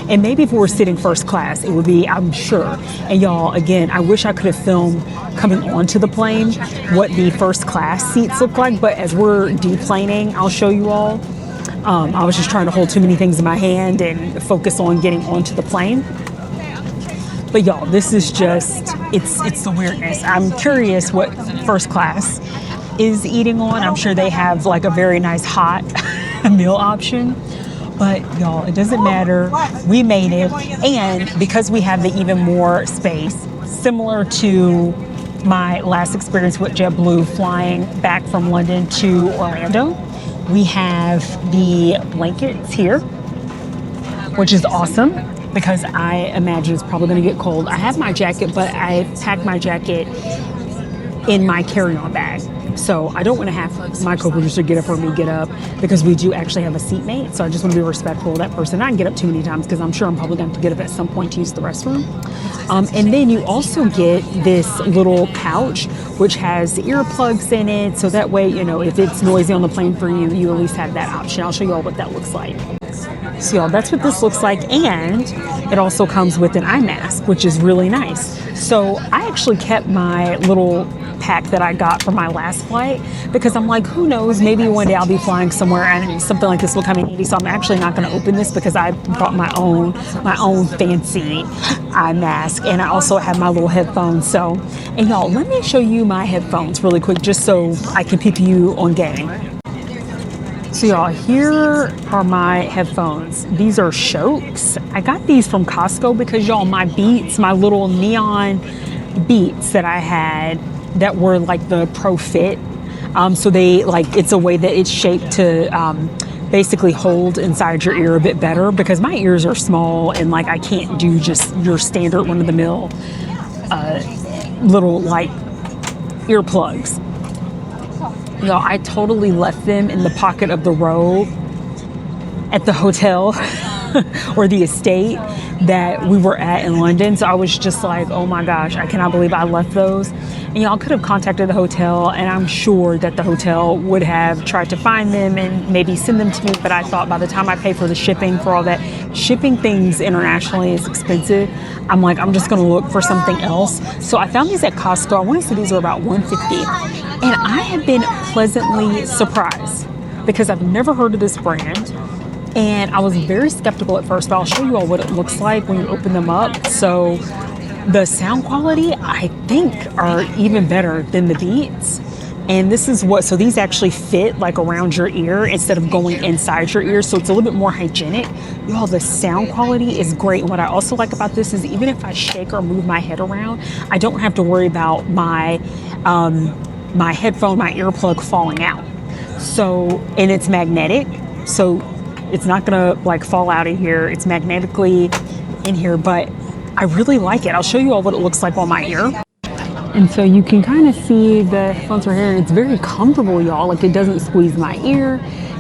and maybe if we were sitting first class, it would be, I'm sure. And y'all, again, I wish I could have filmed coming onto the plane what the first class seats look like, but as we're deplaning, I'll show you all. I was just trying to hold too many things in my hand and focus on getting onto the plane. But y'all, this is just, it's the weirdness. I'm curious what first class is eating on. I'm sure they have like a very nice hot meal option. But y'all, it doesn't matter. We made it. And because we have the even more space, similar to my last experience with JetBlue flying back from London to Orlando, we have the blankets here, which is awesome, because I imagine it's probably going to get cold. I have my jacket, but I packed my jacket in my carry-on bag. So I don't want to have my co-producer get up or me get up, because we do actually have a seatmate. So I just want to be respectful of that person. I can get up too many times because I'm sure I'm probably going to have to get up at some point to use the restroom. And then you also get this little couch, which has earplugs in it. So that way, you know, if it's noisy on the plane for you, you at least have that option. I'll show you all what that looks like. So y'all, that's what this looks like, and it also comes with an eye mask, which is really nice. So I actually kept my little pack that I got for my last flight, because I'm like, who knows, maybe one day I'll be flying somewhere and something like this will come in handy. So I'm actually not going to open this, because I brought my own fancy eye mask, and I also have my little headphones. So, and y'all, let me show you my headphones really quick, just so I can peep you on game. So y'all, here are my headphones. These are Shokes. I got these from Costco because y'all, my Beats, my little neon Beats that I had that were like the Pro Fit. So they like, it's a way that it's shaped to basically hold inside your ear a bit better, because my ears are small and like I can't do just your standard run-of-the-mill little like earplugs. Y'all, I totally left them in the pocket of the robe at the hotel or the estate that we were at in London. So I was just like, oh my gosh, I cannot believe I left those. And y'all, could have contacted the hotel, and I'm sure that the hotel would have tried to find them and maybe send them to me. But I thought by the time I pay for the shipping for all that, shipping things internationally is expensive. I'm like, I'm just gonna look for something else. So I found these at Costco. I want to say these were about $150. And I have been pleasantly surprised, because I've never heard of this brand. And I was very skeptical at first, but I'll show you all what it looks like when you open them up. So the sound quality, I think, are even better than the Beats. And this is what, so these actually fit like around your ear instead of going inside your ear. So it's a little bit more hygienic. Y'all, the sound quality is great. And what I also like about this is even if I shake or move my head around, I don't have to worry about my headphone, my earplug falling out. So, and it's magnetic. So it's not gonna like fall out of here. It's magnetically in here, but I really like it. I'll show you all what it looks like on my ear. And so you can kind of see the headphones right here. It's very comfortable, y'all. Like, it doesn't squeeze my ear.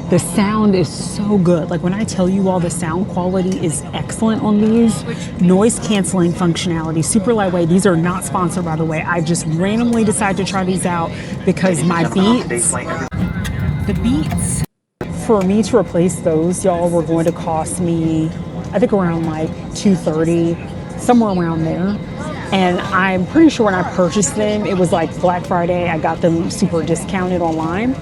The sound is so good. Like, when I tell you all, the sound quality is excellent on these. Noise canceling functionality, super lightweight. These are not sponsored, by the way. I just randomly decided to try these out because my Beats, the Beats, for me to replace those, y'all, were going to cost me, I think, around like $230, somewhere around there. And I'm pretty sure when I purchased them, it was like Black Friday. I got them super discounted online.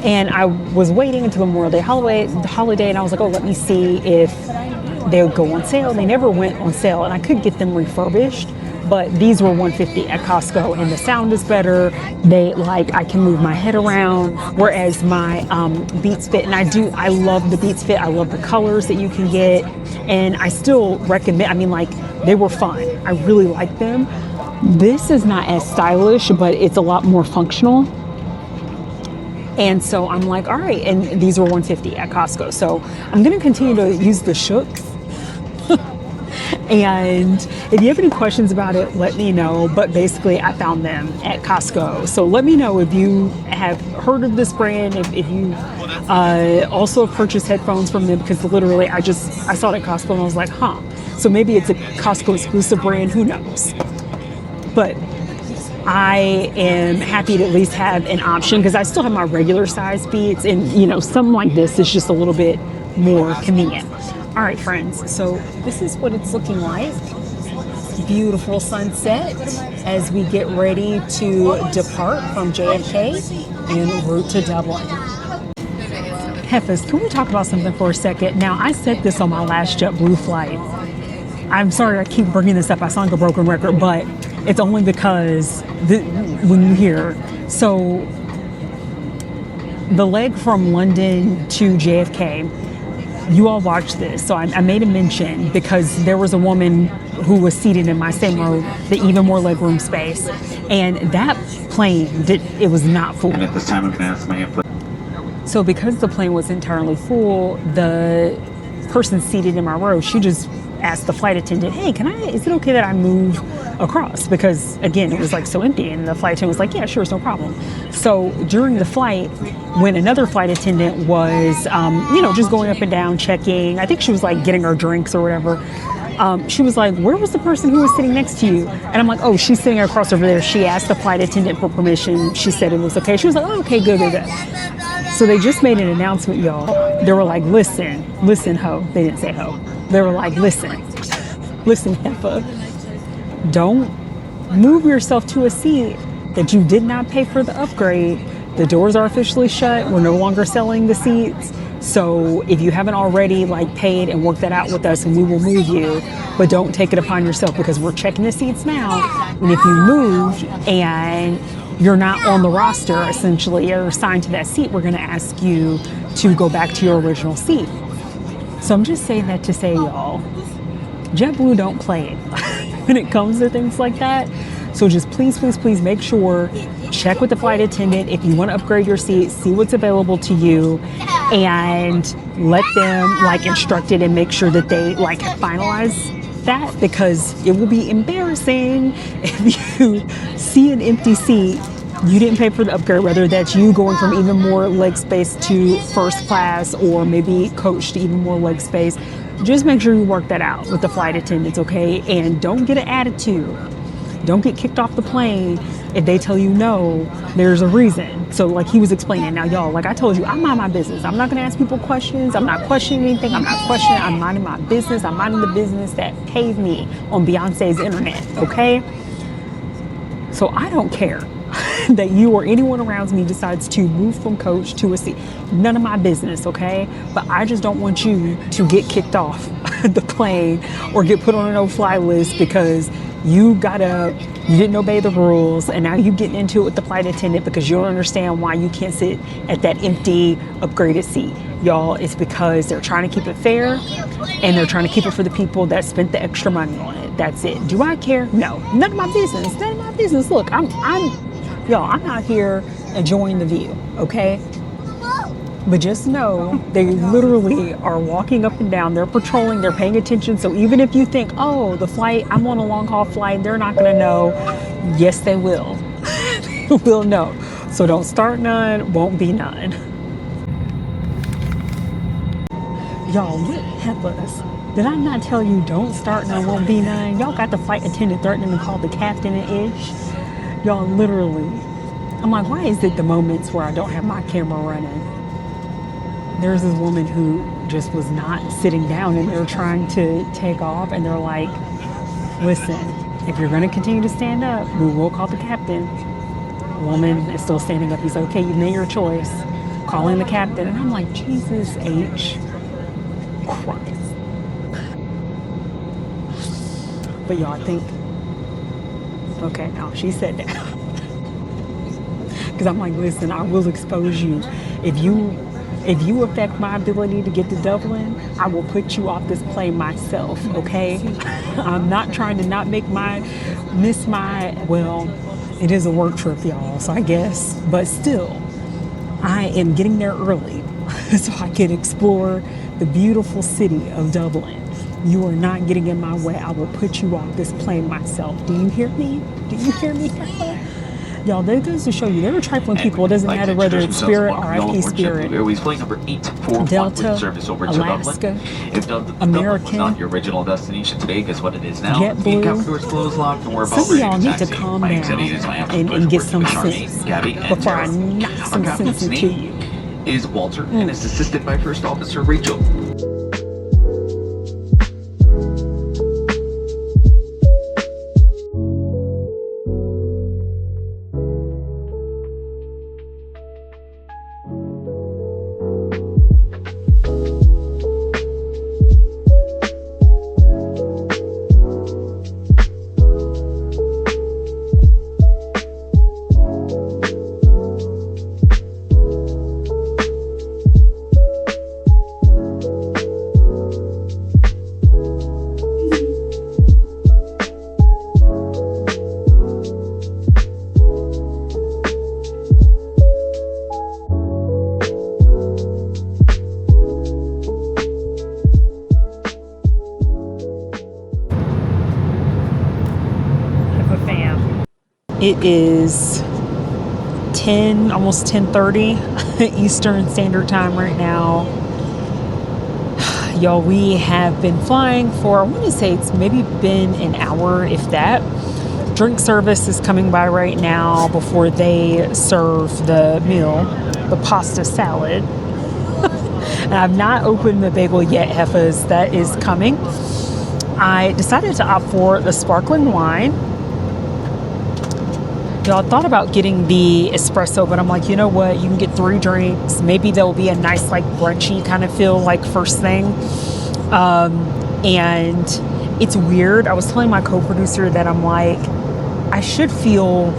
And I was waiting until Memorial Day holiday, and I was like, oh, let me see if they would go on sale. They never went on sale, and I could get them refurbished. But these were $150 at Costco, and the sound is better. I can move my head around, whereas my Beats Fit, and I love the Beats Fit. I love the colors that you can get, and I still recommend, they were fun. I really like them. This is not as stylish, but it's a lot more functional. And so I'm like, all right, and these were $150 at Costco. So I'm gonna continue to use the Shooks. And if you have any questions about it, let me know. But basically, I found them at Costco. So let me know if you have heard of this brand, if you also have purchased headphones from them, because literally I saw it at Costco and I was like, huh. So maybe it's a Costco exclusive brand, who knows? But I am happy to at least have an option because I still have my regular size Beats, and something like this is just a little bit more convenient. All right, friends, so this is what it's looking like. Beautiful sunset as we get ready to depart from JFK en route to Dublin. Heffas, can we talk about something for a second? Now, I said this on my last JetBlue flight. I'm sorry I keep bringing this up. I sound like a broken record, but it's only because when you hear. So the leg from London to JFK, you all watched this. So I made a mention because there was a woman who was seated in my same row, the even more legroom space. And that plane, it was not full. And at this time, I'm going to ask my input. So because the plane was entirely full, the person seated in my row, she just asked the flight attendant, hey, is it okay that I move across? Because again, it was like so empty, and the flight attendant was like, yeah, sure, it's no problem. So during the flight, when another flight attendant was, just going up and down, checking, I think she was like getting her drinks or whatever. She was like, where was the person who was sitting next to you? And I'm like, oh, she's sitting across over there. She asked the flight attendant for permission. She said it was okay. She was like, oh, okay, good. So they just made an announcement, y'all. They were like, listen, ho. They didn't say ho. They were like, listen, Heffa, don't move yourself to a seat that you did not pay for the upgrade. The doors are officially shut. We're no longer selling the seats. So if you haven't already paid and worked that out with us, and we will move you, but don't take it upon yourself because we're checking the seats now. And if you moved and you're not on the roster, essentially, or assigned to that seat, we're going to ask you to go back to your original seat. So I'm just saying that to say, y'all, JetBlue don't play when it comes to things like that. So just please make sure, check with the flight attendant. If you want to upgrade your seat, see what's available to you, and let them instruct it and make sure that they finalize that, because it will be embarrassing if you see an empty seat. You didn't pay for the upgrade, whether that's you going from even more leg space to first class, or maybe coach to even more leg space. Just make sure you work that out with the flight attendants, okay? And don't get an attitude. Don't get kicked off the plane if they tell you no, there's a reason. So he was explaining. Now, y'all, I told you, I mind my business. I'm not going to ask people questions. I'm not questioning anything. I'm minding my business. I'm minding the business that paid me on Beyonce's internet, okay? So I don't care. that you or anyone around me decides to move from coach to a seat. None of my business, okay? But I just don't want you to get kicked off the plane or get put on a no-fly list because you didn't obey the rules, and now you getting into it with the flight attendant because you don't understand why you can't sit at that empty upgraded seat. Y'all, it's because they're trying to keep it fair, and they're trying to keep it for the people that spent the extra money on it. That's it. Do I care? No, none of my business. None of my business. Look, I'm out here enjoying the view, okay? But just know they literally are walking up and down. They're patrolling. They're paying attention. So even if you think, oh, the flight, I'm on a long haul flight, they're not going to know. Yes, they will. They will know. So don't start none. Won't be none. Y'all, what Heffas? Did I not tell you don't start none, won't be none? Y'all got the flight attendant threatening to call the captain and ish. Y'all literally. I'm like, why is it the moments where I don't have my camera running? There's this woman who just was not sitting down and they're trying to take off and they're like, listen, if you're going to continue to stand up, we will call the captain. The woman is still standing up. He's like, okay, you made your choice. Calling the captain. And I'm like, Jesus H. Christ. But y'all, I think, okay, now she sat down. Because I'm like, listen, I will expose you. If you affect my ability to get to Dublin, I will put you off this plane myself, okay? I'm not trying to not miss my, well, it is a work trip, y'all, so I guess. But still, I am getting there early so I can explore the beautiful city of Dublin. You are not getting in my way. I will put you off this plane myself. Do you hear me? Do you hear me? Y'all, that goes to show you, they're trifling people. It doesn't matter whether it's Spirit or IP Spirit, Airways flight number 841 Delta, with service over to Alaska, Dublin. If Dublin American, was not your original destination today, guess what it is now? JetBlue. The cabin doors closed, locked, and we're about Some of ready y'all to need to taxi. calm My down anxiety is my absolute and get pleasure some working with sense Charmaine, Gabby, and before I Tara. knock Our some captain's sense into name you. is Walter and is assisted by First Officer Rachel. It is 10, almost 10:30 Eastern Standard Time right now. Y'all, we have been flying for, I want to say it's maybe been an hour, if that. Drink service is coming by right now before they serve the meal, the pasta salad. And I've not opened the bagel yet, Heffas. That is coming. I decided to opt for the sparkling wine. Y'all, thought about getting the espresso, but I'm like, you know what? You can get 3 drinks. Maybe there'll be a nice, like, brunchy kind of feel, like, first thing. And it's weird. I was telling my co-producer that I'm like, I should feel,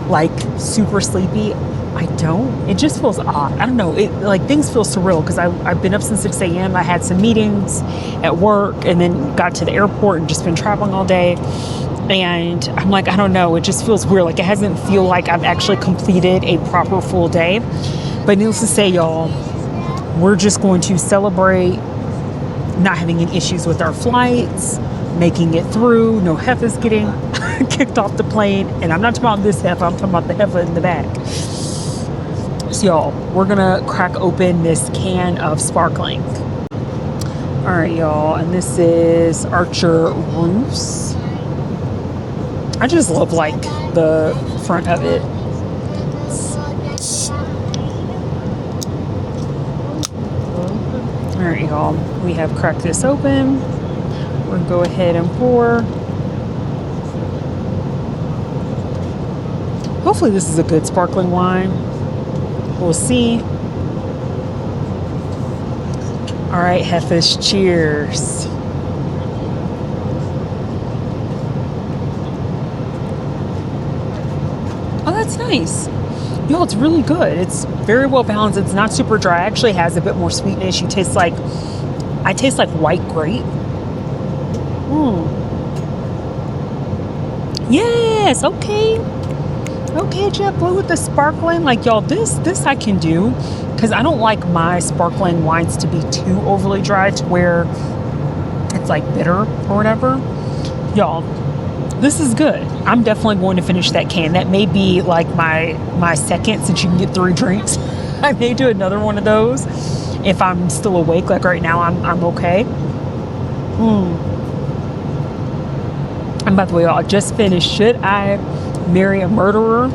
like, super sleepy. I don't. It just feels odd. I don't know. It, like, things feel surreal because I've been up since 6 a.m. I had some meetings at work and then got to the airport and just been traveling all day. And I'm like, I don't know, it just feels weird. Like, it hasn't feel like I've actually completed a proper full day. But needless to say, y'all, we're just going to celebrate not having any issues with our flights, making it through, no Heffas getting kicked off the plane. And I'm not talking about this Heffa, I'm talking about the Heffa in the back. So y'all, we're gonna crack open this can of sparkling. All right, y'all, and this is Archer Roos. I just love, like, the front of it. All right, y'all. We have cracked this open. We're gonna go ahead and pour. Hopefully this is a good sparkling wine. We'll see. All right, Heffas, cheers. Oh, that's nice. Yo, it's really good. It's very well balanced. It's not super dry. It actually has a bit more sweetness. I taste like white grape. Yes, okay. Okay, JetBlue with the sparkling. Like, y'all, this I can do, because I don't like my sparkling wines to be too overly dry to where it's like bitter or whatever. Y'all, this is good. I'm definitely going to finish that can. That may be like my second, since you can get 3 drinks. I may do another one of those if I'm still awake. Like right now, I'm okay. And by the way, y'all, I just finished Should I Marry a Murderer?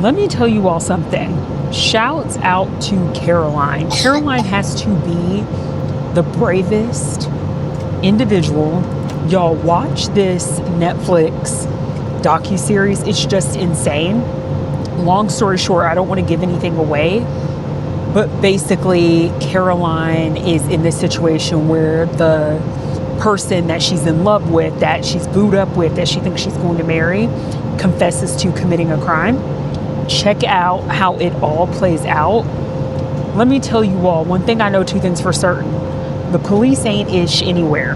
Let me tell you all something. Shouts out to Caroline. Caroline has to be the bravest individual. Y'all, watch this Netflix docuseries. It's just insane. Long story short, I don't want to give anything away, but basically Caroline is in this situation where the person that she's in love with, that she's booed up with, that she thinks she's going to marry, confesses to committing a crime. Check out how it all plays out. Let me tell you all, one thing I know, 2 things for certain. The police ain't ish anywhere.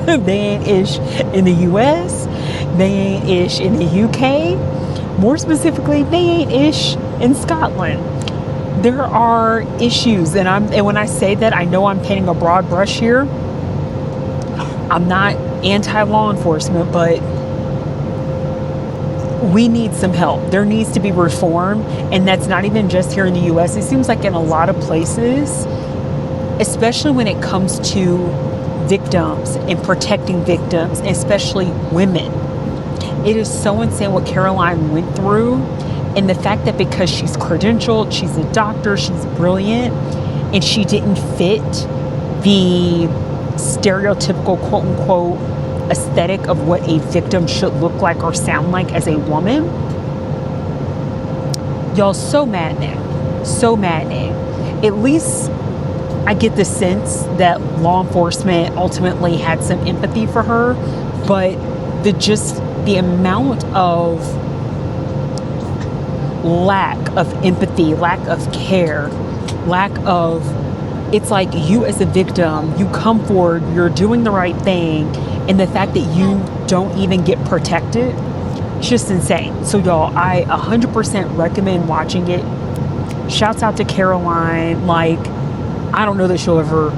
They ain't ish in the US. They ain't ish in the UK. More specifically, they ain't ish in Scotland. There are issues, and when I say that, I know I'm painting a broad brush here. I'm not anti-law enforcement, but we need some help. There needs to be reform, and that's not even just here in the US. It seems like in a lot of places, especially when it comes to victims and protecting victims, especially women. It is so insane what Caroline went through, and the fact that because she's credentialed, she's a doctor, she's brilliant, and she didn't fit the stereotypical quote-unquote aesthetic of what a victim should look like or sound like as a woman. Y'all, so maddening. So maddening. At least I get the sense that law enforcement ultimately had some empathy for her, but the amount of lack of empathy, lack of care, it's like you as a victim, you come forward, you're doing the right thing, and the fact that you don't even get protected, it's just insane. So y'all, I 100% recommend watching it. Shouts out to Caroline. Like, I don't know that she'll ever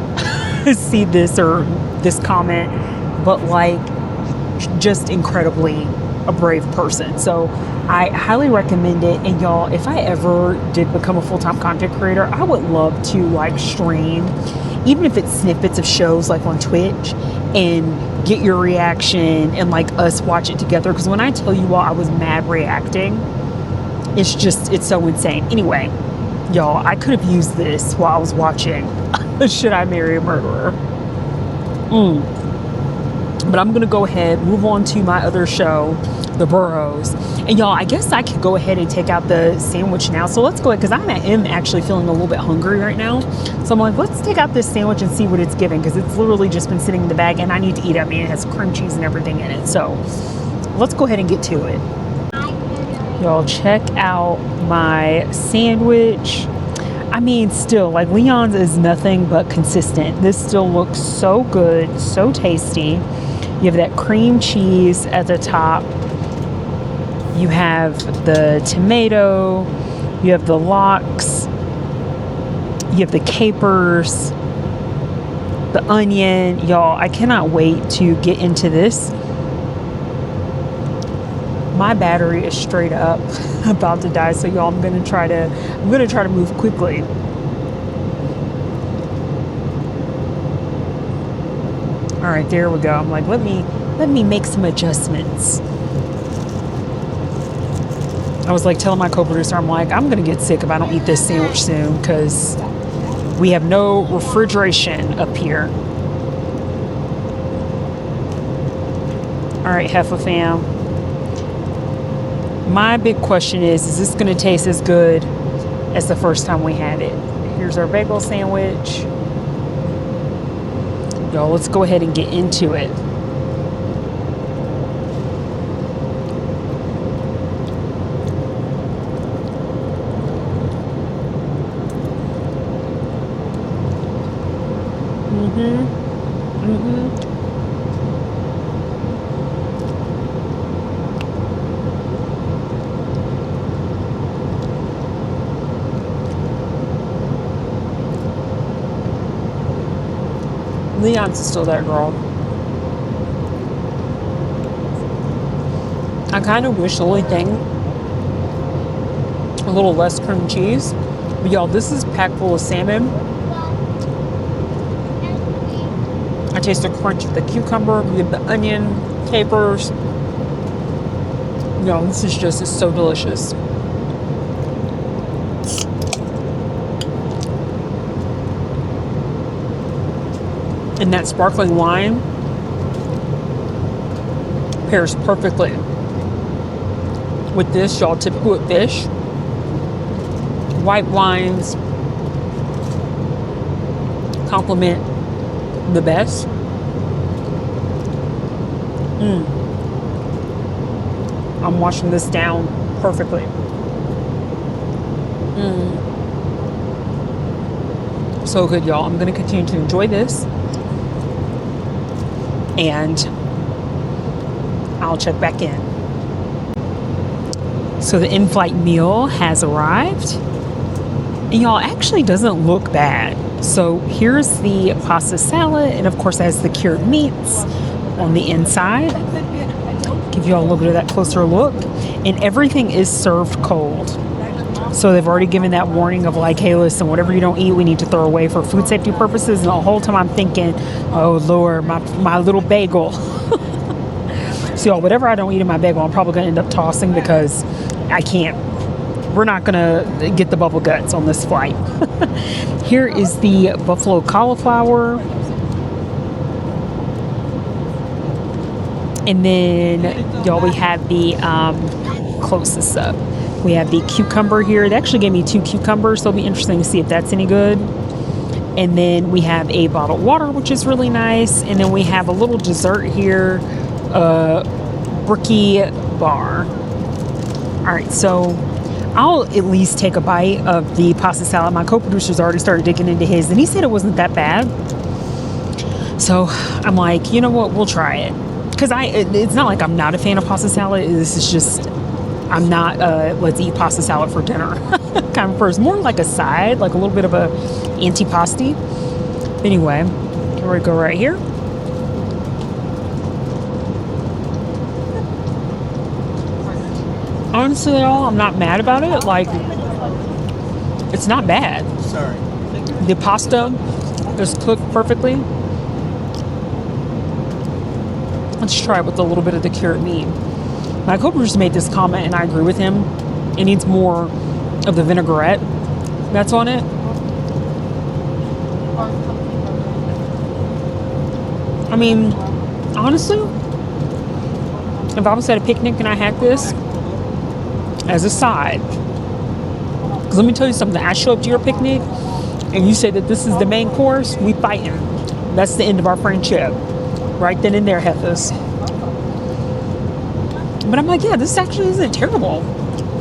see this or this comment, but like, just incredibly a brave person. So I highly recommend it. And y'all, if I ever did become a full-time content creator, I would love to like stream, even if it's snippets of shows like on Twitch, and get your reaction and like us watch it together. Because when I tell you all I was mad reacting, it's so insane. Anyway, y'all, I could have used this while I was watching Should I Marry a Murderer? But I'm going to go ahead, move on to my other show, The Burrows. And y'all, I guess I could go ahead and take out the sandwich now. So let's go ahead, because I am actually feeling a little bit hungry right now. So I'm like, let's take out this sandwich and see what it's giving, because it's literally just been sitting in the bag and I need to eat it. I mean, it has cream cheese and everything in it. So let's go ahead and get to it. Y'all, check out my sandwich. I mean, still, like, Leon's is nothing but consistent. This still looks so good, so tasty. You have that cream cheese at the top. You have the tomato. You have the lox. You have the capers, the onion. Y'all, I cannot wait to get into this. My battery is straight up about to die, so y'all, I'm gonna try to move quickly. All right, there we go. I'm like, let me make some adjustments. I was like telling my co-producer, I'm like, I'm gonna get sick if I don't eat this sandwich soon, because we have no refrigeration up here. All right, Heffas fam. My big question is this going to taste as good as the first time we had it? Here's our bagel sandwich. Y'all, let's go ahead and get into it. Leon's still there, girl. I kind of wish the only thing a little less cream cheese. But y'all, this is packed full of salmon. I taste the crunch of the cucumber, we have the onion, capers. Y'all, this is just, it's so delicious. And that sparkling wine pairs perfectly with this, y'all. Typical with fish, white wines complement the best. I'm washing this down perfectly. So good, y'all. I'm going to continue to enjoy this. And I'll check back in. So the in-flight meal has arrived. And y'all, actually doesn't look bad. So here's the pasta salad, and of course it has the cured meats on the inside. Give you all a little bit of that closer look. And everything is served cold. So they've already given that warning of like, hey, listen, whatever you don't eat, we need to throw away for food safety purposes. And the whole time I'm thinking, oh Lord, my little bagel. So y'all, whatever I don't eat in my bagel, I'm probably gonna end up tossing because I can't. We're not gonna get the bubble guts on this flight. Here is the buffalo cauliflower. And then y'all, we have the close this up. We have the cucumber here. They actually gave me 2 cucumbers, so it'll be interesting to see if that's any good. And then we have a bottled water, which is really nice. And then we have a little dessert here, bricky bar. All right, so I'll at least take a bite of the pasta salad. My co-producer's already started digging into his, and he said it wasn't that bad. So I'm like, you know what, we'll try it. Because it's not like I'm not a fan of pasta salad. This is just, I'm not let's eat pasta salad for dinner kind of person. More like a side, like a little bit of a antipasti. Anyway, here we go right here. Honestly, though, I'm not mad about it. Like, it's not bad. Sorry. The pasta is cooked perfectly. Let's try it with a little bit of the cured meat. My co-producer made this comment, and I agree with him. It needs more of the vinaigrette that's on it. I mean, honestly, if I was at a picnic and I had this as a side, because let me tell you something, I show up to your picnic and you say that this is the main course, we fighting. That's the end of our friendship. Right then and there, Heffas. But I'm like, yeah, this actually isn't terrible.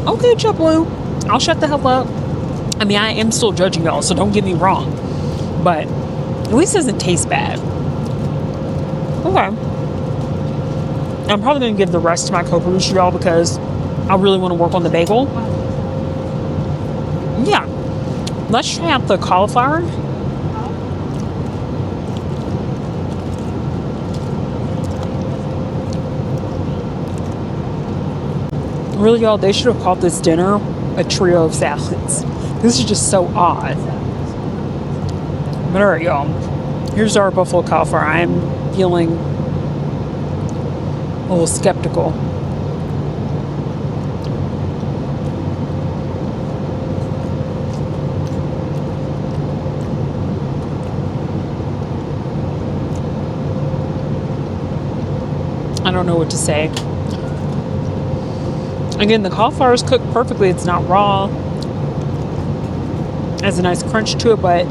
Okay, JetBlue, I'll shut the hell up. I mean, I am still judging y'all, so don't get me wrong. But at least it doesn't taste bad. Okay. I'm probably going to give the rest to my co-producer, y'all, because I really want to work on the bagel. Yeah. Let's try out the cauliflower. Really, y'all, they should have called this dinner a trio of salads. This is just so odd. But all right, y'all. Here's our buffalo cauliflower. I'm feeling a little skeptical. I don't know what to say. Again, the cauliflower is cooked perfectly. It's not raw. Has a nice crunch to it, but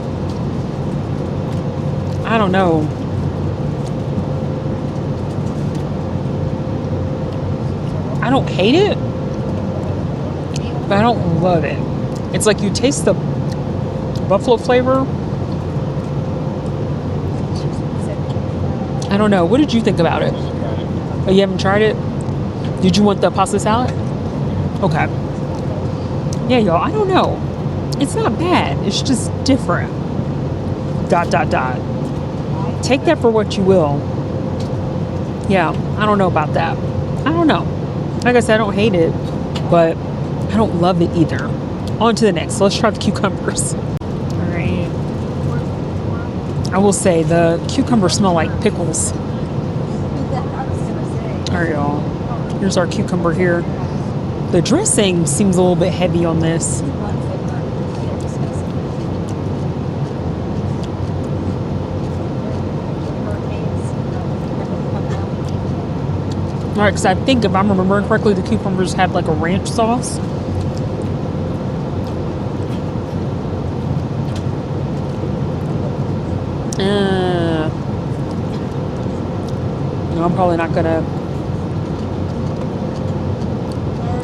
I don't know. I don't hate it, but I don't love it. It's like you taste the buffalo flavor. I don't know. What did you think about it? Oh, you haven't tried it? Did you want the pasta salad? Okay. Yeah, y'all, I don't know. It's not bad. It's just different. ... Take that for what you will. Yeah, I don't know about that. I don't know. Like I said, I don't hate it, but I don't love it either. On to the next. Let's try the cucumbers. All right. I will say the cucumbers smell like pickles. All right, y'all. Here's our cucumber here. The dressing seems a little bit heavy on this. All right, because I think if I'm remembering correctly, the cucumbers have like a ranch sauce. No, I'm probably not gonna.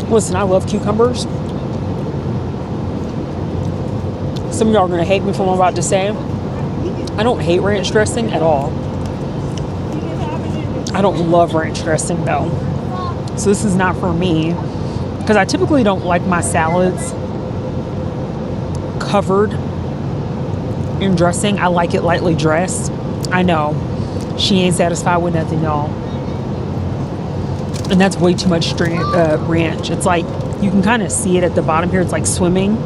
Listen, I love cucumbers. Some of y'all are gonna hate me for what I'm about to say. I don't hate ranch dressing at all. I don't love ranch dressing though. So this is not for me. Because I typically don't like my salads covered in dressing. I like it lightly dressed. I know. She ain't satisfied with nothing, y'all. And that's way too much ranch. It's like, you can kind of see it at the bottom here. It's like swimming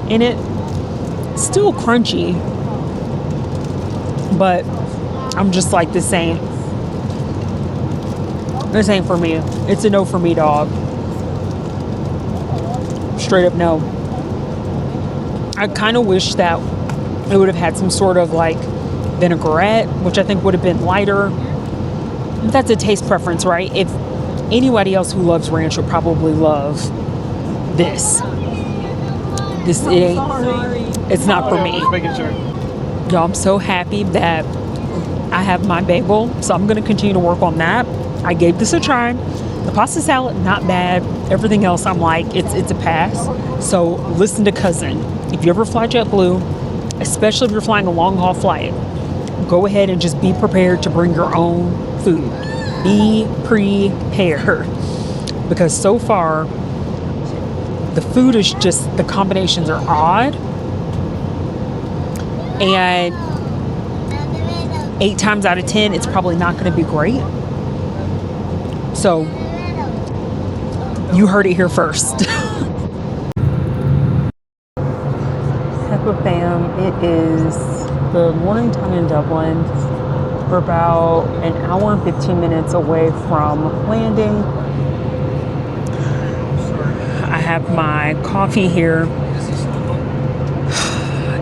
in it. Still crunchy. But I'm just like, this ain't for me. It's a no for me, dog. Straight up no. I kind of wish that it would have had some sort of like vinaigrette, which I think would have been lighter. That's a taste preference, right? If anybody else who loves ranch would probably love this. It's not for me. Y'all, I'm so happy that I have my bagel, so I'm going to continue to work on that. I gave this a try. The pasta salad, not bad. Everything else, I'm like, it's a pass. So listen to cousin. If you ever fly JetBlue, especially if you're flying a long haul flight, go ahead and just be prepared to bring your own food. Be prepared. Because so far, the food is just, the combinations are odd. And 8 times out of 10, it's probably not going to be great. So, you heard it here first. Heffas fam, it is the morning time in Dublin. We're about an hour and 15 minutes away from landing. I have my coffee here.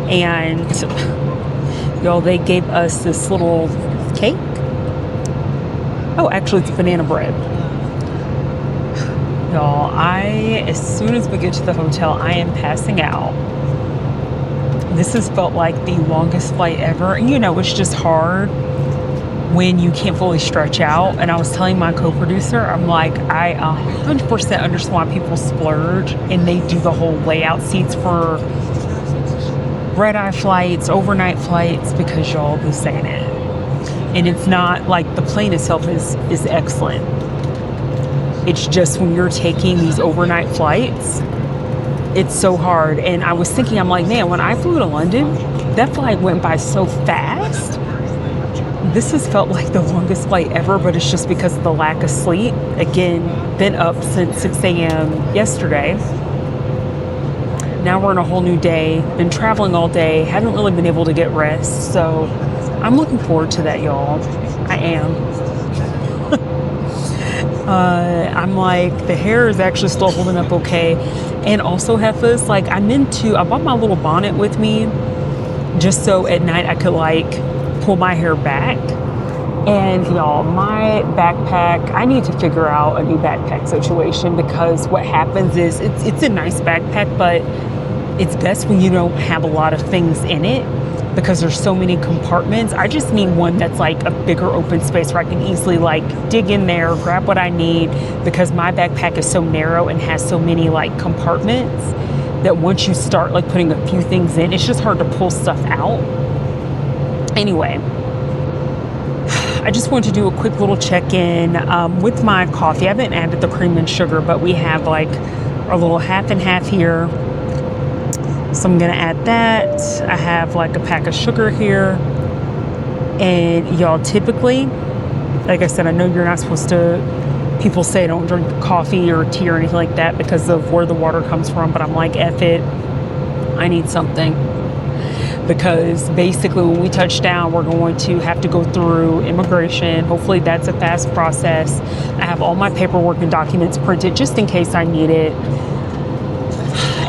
And y'all, they gave us this little cake. Oh, actually, it's banana bread. Y'all, as soon as we get to the hotel, I am passing out. This has felt like the longest flight ever. And you know, it's just hard when you can't fully stretch out. And I was telling my co-producer, I'm like, I 100% understand why people splurge and they do the whole layout seats for red-eye flights, overnight flights, because y'all, this ain't it. And it's not like the plane itself is excellent. It's just when you're taking these overnight flights, it's so hard. And I was thinking, I'm like, man, when I flew to London, that flight went by so fast. This has felt like the longest flight ever, but it's just because of the lack of sleep. Again, been up since 6 a.m. yesterday. Now we're on a whole new day. Been traveling all day. Haven't really been able to get rest. So I'm looking forward to that, y'all. I am. I'm like, the hair is actually still holding up okay. And also, Heffas, like, I bought my little bonnet with me just so at night I could like pull my hair back And y'all, my backpack, I need to figure out a new backpack situation, because what happens is it's a nice backpack, but it's best when you don't have a lot of things in it, because there's so many compartments. I just need one that's like a bigger open space where I can easily like dig in there, grab what I need, because my backpack is so narrow and has so many like compartments that once you start like putting a few things in, it's just hard to pull stuff out. Anyway, I just wanted to do a quick little check-in with my coffee. I haven't added the cream and sugar, but we have like our little half and half here. So I'm gonna add that. I have like a pack of sugar here. And y'all, typically, like I said, I know you're not supposed to, people say don't drink coffee or tea or anything like that because of where the water comes from, but I'm like, F it, I need something. Because basically when we touch down, we're going to have to go through immigration. Hopefully that's a fast process. I have all my paperwork and documents printed just in case I need it.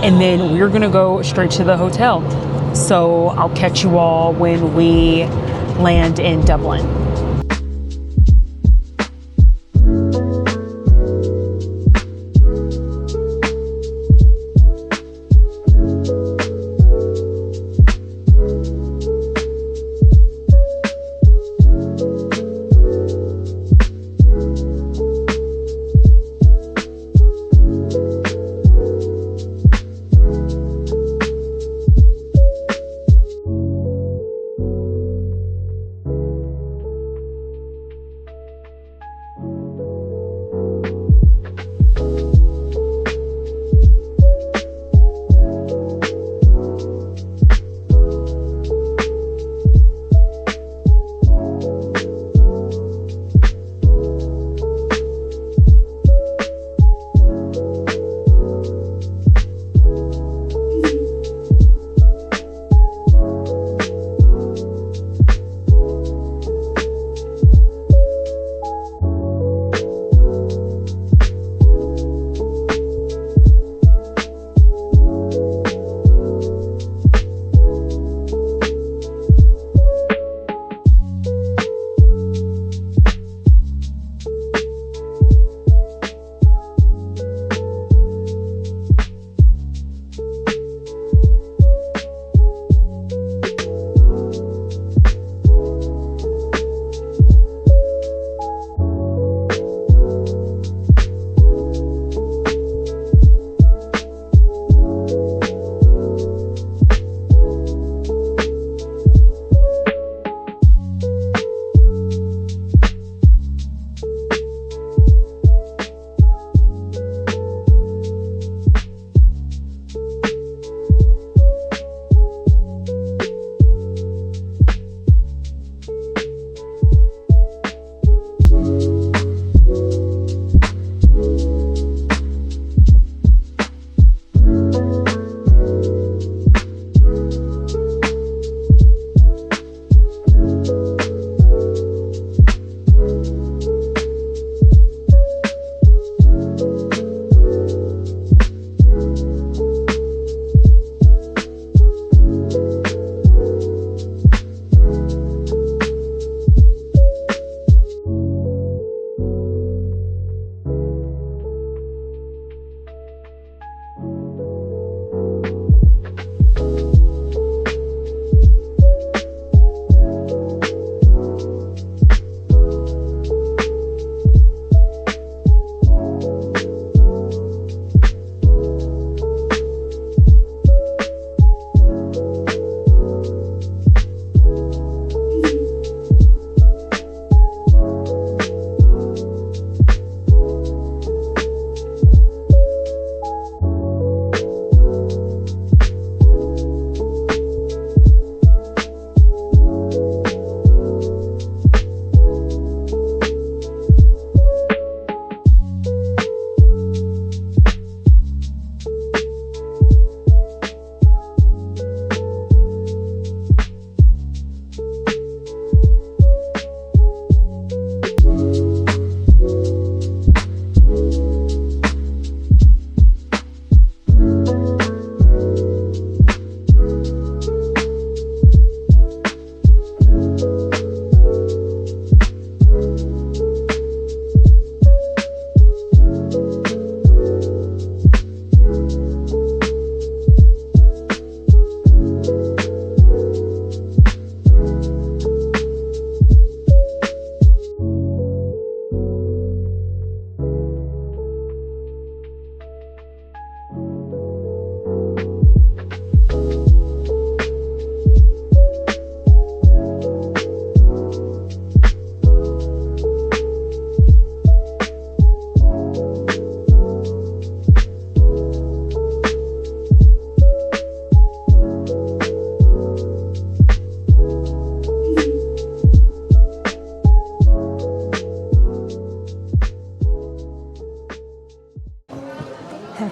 And then we're gonna go straight to the hotel. So I'll catch you all when we land in Dublin.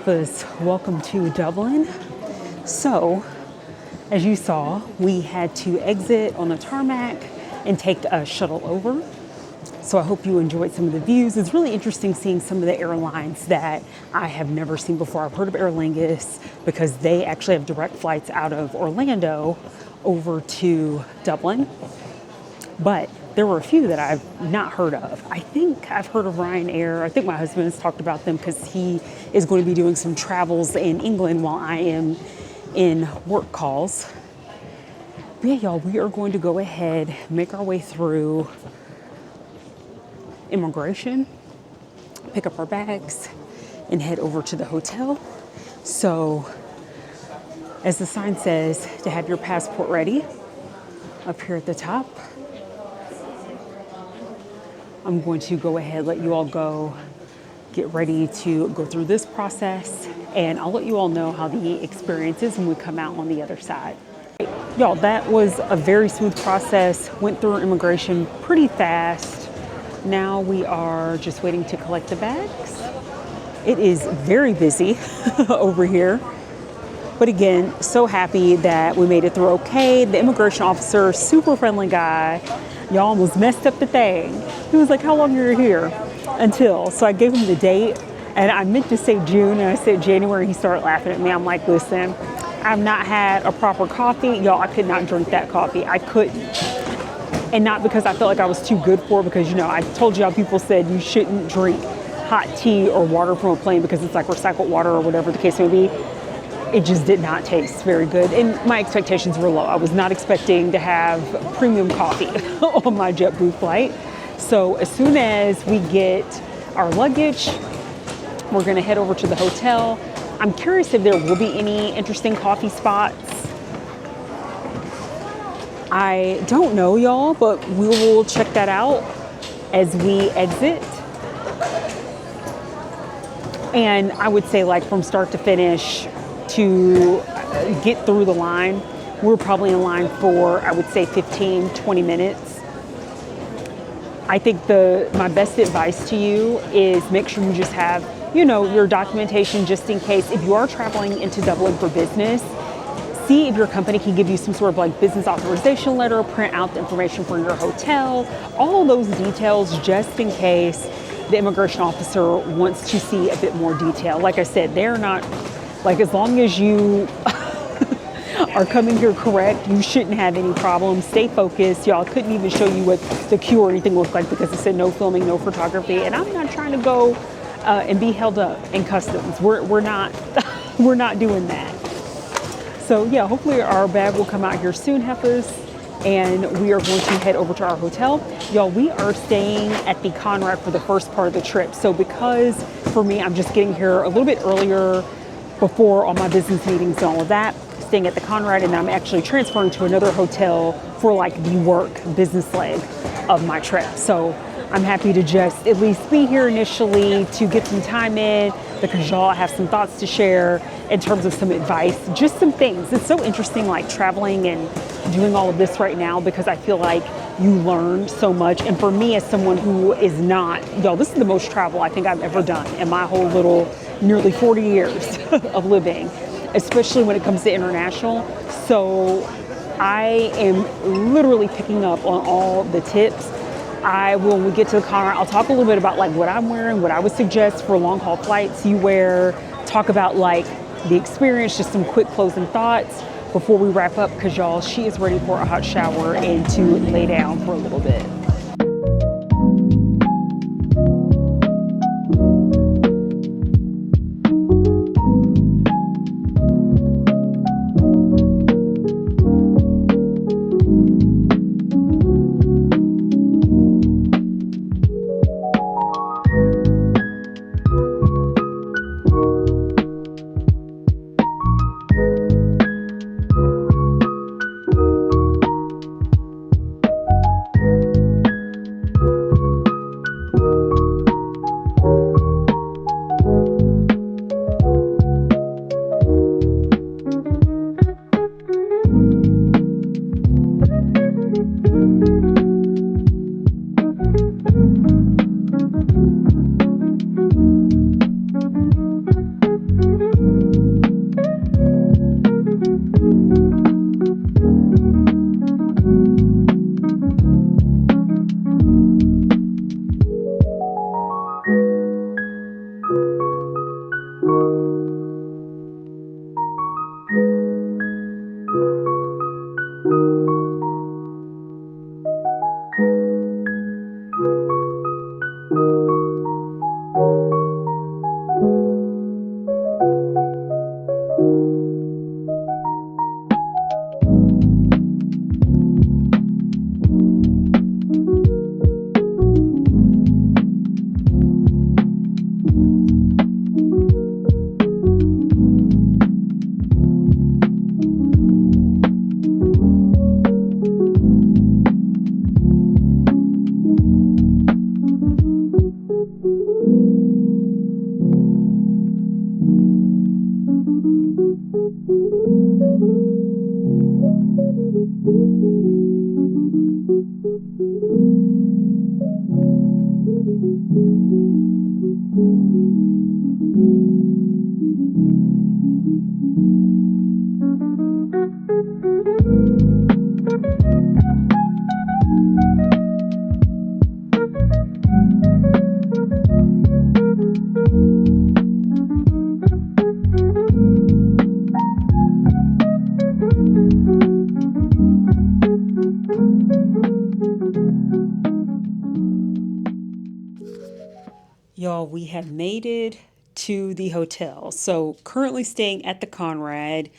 Heffas, welcome to Dublin. So, as you saw, we had to exit on the tarmac and take a shuttle over. So I hope you enjoyed some of the views. It's really interesting seeing some of the airlines that I have never seen before. I've heard of Aer Lingus because they actually have direct flights out of Orlando over to Dublin. But there were a few that I've not heard of. I think I've heard of Ryanair. I think my husband has talked about them because he is going to be doing some travels in England while I am in work calls. But yeah, y'all, we are going to go ahead, make our way through immigration, pick up our bags, and head over to the hotel. So, as the sign says, to have your passport ready, up here at the top. I'm going to go ahead, let you all go, get ready to go through this process, and I'll let you all know how the experience is when we come out on the other side. Y'all, that was a very smooth process. Went through immigration pretty fast. Now we are just waiting to collect the bags. It is very busy over here. But again, so happy that we made it through okay. The immigration officer, super friendly guy. Y'all almost messed up the thing. He was like, how long are you here? Until. So I gave him the date, and I meant to say June, and I said January. He started laughing at me. I'm like, listen, I've not had a proper coffee. Y'all, I could not drink that coffee. I couldn't. And not because I felt like I was too good for it, because, you know, I told y'all people said you shouldn't drink hot tea or water from a plane because it's like recycled water or whatever the case may be. It just did not taste very good. And my expectations were low. I was not expecting to have premium coffee on my JetBlue flight. So as soon as we get our luggage, we're gonna head over to the hotel. I'm curious if there will be any interesting coffee spots. I don't know, y'all, but we will check that out as we exit. And I would say, like, from start to finish, to get through the line, we're probably in line for, I would say, 15, 20 minutes. I think my best advice to you is make sure you just have, you know, your documentation just in case. If you are traveling into Dublin for business, see if your company can give you some sort of like business authorization letter, print out the information for your hotel, all of those details just in case the immigration officer wants to see a bit more detail. Like I said, they're not, like, as long as you are coming here correct, you shouldn't have any problems. Stay focused. Y'all, couldn't even show you what the queue or anything looked like because it said no filming, no photography. And I'm not trying to go and be held up in customs. We're not we're not doing that. So yeah, hopefully our bag will come out here soon, Heffas, and we are going to head over to our hotel. Y'all, we are staying at the Conrad for the first part of the trip. So because for me, I'm just getting here a little bit earlier before all my business meetings and all of that, staying at the Conrad, and I'm actually transferring to another hotel for like the work business leg of my trip. So I'm happy to just at least be here initially to get some time in, because y'all have some thoughts to share in terms of some advice, just some things. It's so interesting, like traveling and doing all of this right now, because I feel like you learn so much. And for me, as someone who is not, y'all, this is the most travel I think I've ever done in my whole little nearly 40 years of living, especially when it comes to international. So I am literally picking up on all the tips. When we get to the Conrad, I'll talk a little bit about like what I'm wearing, what I would suggest for long haul flights you wear, talk about like the experience, just some quick closing thoughts before we wrap up, because y'all, she is ready for a hot shower and to lay down for a little bit. Y'all, we have made it to the hotel. So currently staying at the Conrad.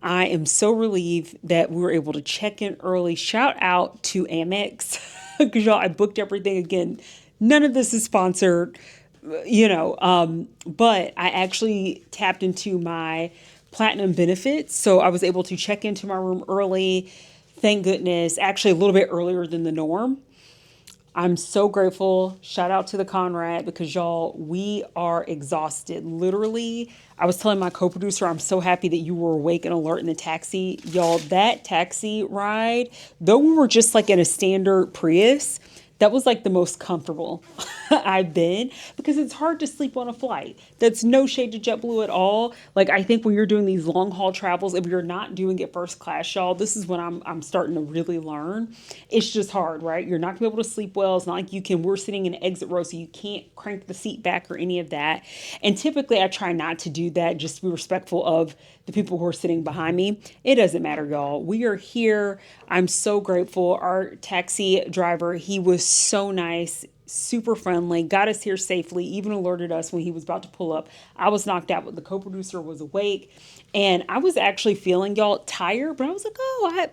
I am so relieved that we were able to check in early. Shout out to Amex because y'all, I booked everything again. None of this is sponsored, but I actually tapped into my platinum benefits. So I was able to check into my room early. Thank goodness, actually a little bit earlier than the norm. I'm so grateful. Shout out to the Conrad because y'all, we are exhausted. Literally, I was telling my co-producer, I'm so happy that you were awake and alert in the taxi. Y'all, that taxi ride, though we were just like in a standard Prius, that was like the most comfortable I've been because it's hard to sleep on a flight. That's no shade to JetBlue at all. Like I think when you're doing these long haul travels, if you're not doing it first class, y'all, this is when I'm starting to really learn. It's just hard, right? You're not gonna be able to sleep well. It's not like you can, we're sitting in an exit row, so you can't crank the seat back or any of that. And typically I try not to do that, just to be respectful of the people who are sitting behind me. It doesn't matter, y'all. We are here. I'm so grateful. Our taxi driver, he was so nice, super friendly, got us here safely, even alerted us when he was about to pull up. I was knocked out, but the co-producer was awake. And I was actually feeling, y'all, tired, but I was like, oh, I'm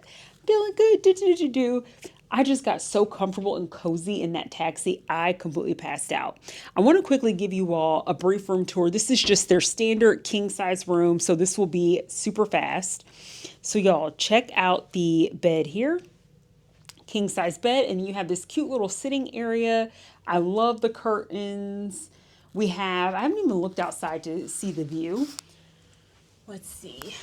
feeling good. I just got so comfortable and cozy in that taxi, I completely passed out. I want to quickly give you all a brief room tour. This is just their standard king size room, so this will be super fast. So y'all, check out the bed here. King size bed, and you have this cute little sitting area. I love the curtains. I haven't even looked outside to see the view. Let's see.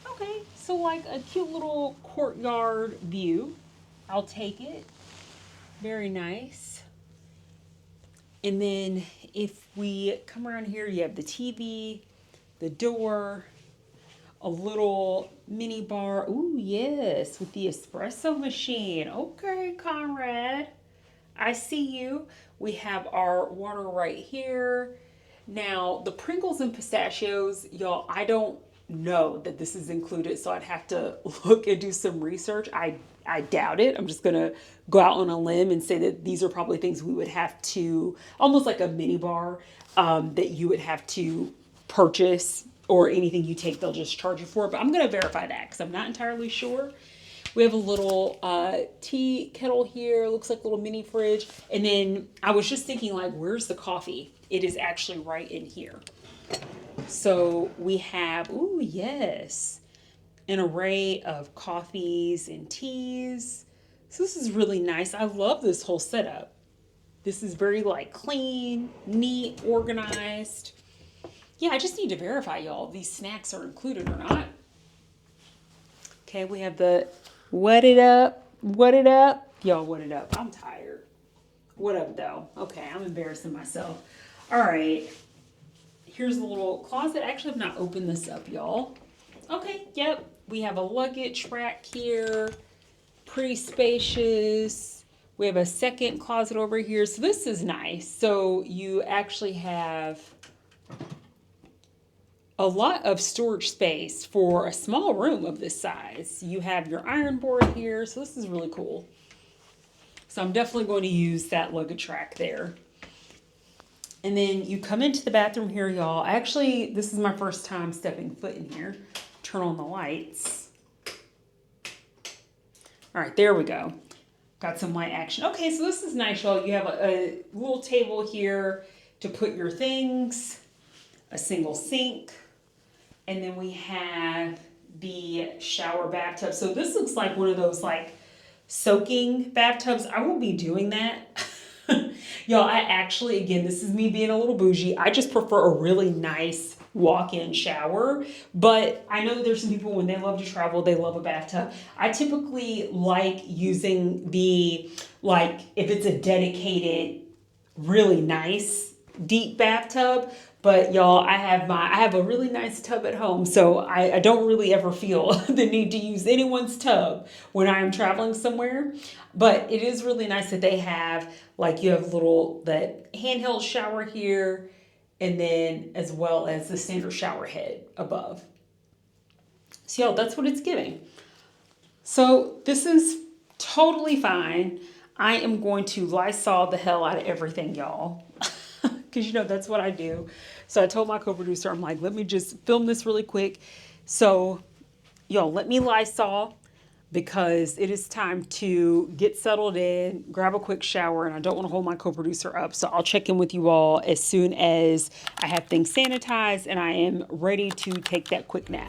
Okay, so like a cute little courtyard view. I'll take it. Very nice. And then if we come around here, you have the TV, the door, a little mini bar. Ooh, yes, with the espresso machine. Okay, Conrad, I see you. We have our water right here. Now, the Pringles and pistachios, y'all, I don't know that this is included, so I'd have to look and do some research. I doubt it. I'm just going to go out on a limb and say that these are probably things we would have to, almost like a mini bar, that you would have to purchase, or anything you take, they'll just charge you for. But I'm going to verify that because I'm not entirely sure. We have a little tea kettle here. Looks like a little mini fridge. And then I was just thinking, like, where's the coffee? It is actually right in here. So we have, ooh, yes, an array of coffees and teas. So this is really nice. I love this whole setup. This is very like clean, neat, organized. Yeah, I just need to verify, y'all, these snacks are included or not. Okay, we have the what it up. Y'all, what it up. I'm tired. What up, though? Okay, I'm embarrassing myself. All right. Here's a little closet. Actually, I've not opened this up, y'all. Okay, yep. We have a luggage rack here. Pretty spacious. We have a second closet over here. So this is nice. So you actually have a lot of storage space for a small room of this size. You have your iron board here. So this is really cool. So I'm definitely going to use that luggage rack there. And then you come into the bathroom here, y'all. Actually, this is my first time stepping foot in here. Turn on the lights. All right, there we go. Got some light action. Okay, so this is nice, y'all. You have a little table here to put your things, a single sink, and then we have the shower bathtub. So this looks like one of those like soaking bathtubs. I won't be doing that. Y'all, I actually, again, this is me being a little bougie. I just prefer a really nice walk-in shower, but I know there's some people when they love to travel, they love a bathtub. I typically like using the, like, if it's a dedicated, really nice deep bathtub. But y'all, I have a really nice tub at home, so I don't really ever feel the need to use anyone's tub when I am traveling somewhere. But it is really nice that they have, like, you have that handheld shower here, and then as well as the standard shower head above. So y'all, that's what it's giving. So this is totally fine. I am going to Lysol the hell out of everything, y'all. Because, you know, that's what I do. So I told my co-producer, I'm like, let me just film this really quick. So, y'all, let me Lysol, because it is time to get settled in, grab a quick shower, and I don't want to hold my co-producer up. So I'll check in with you all as soon as I have things sanitized and I am ready to take that quick nap.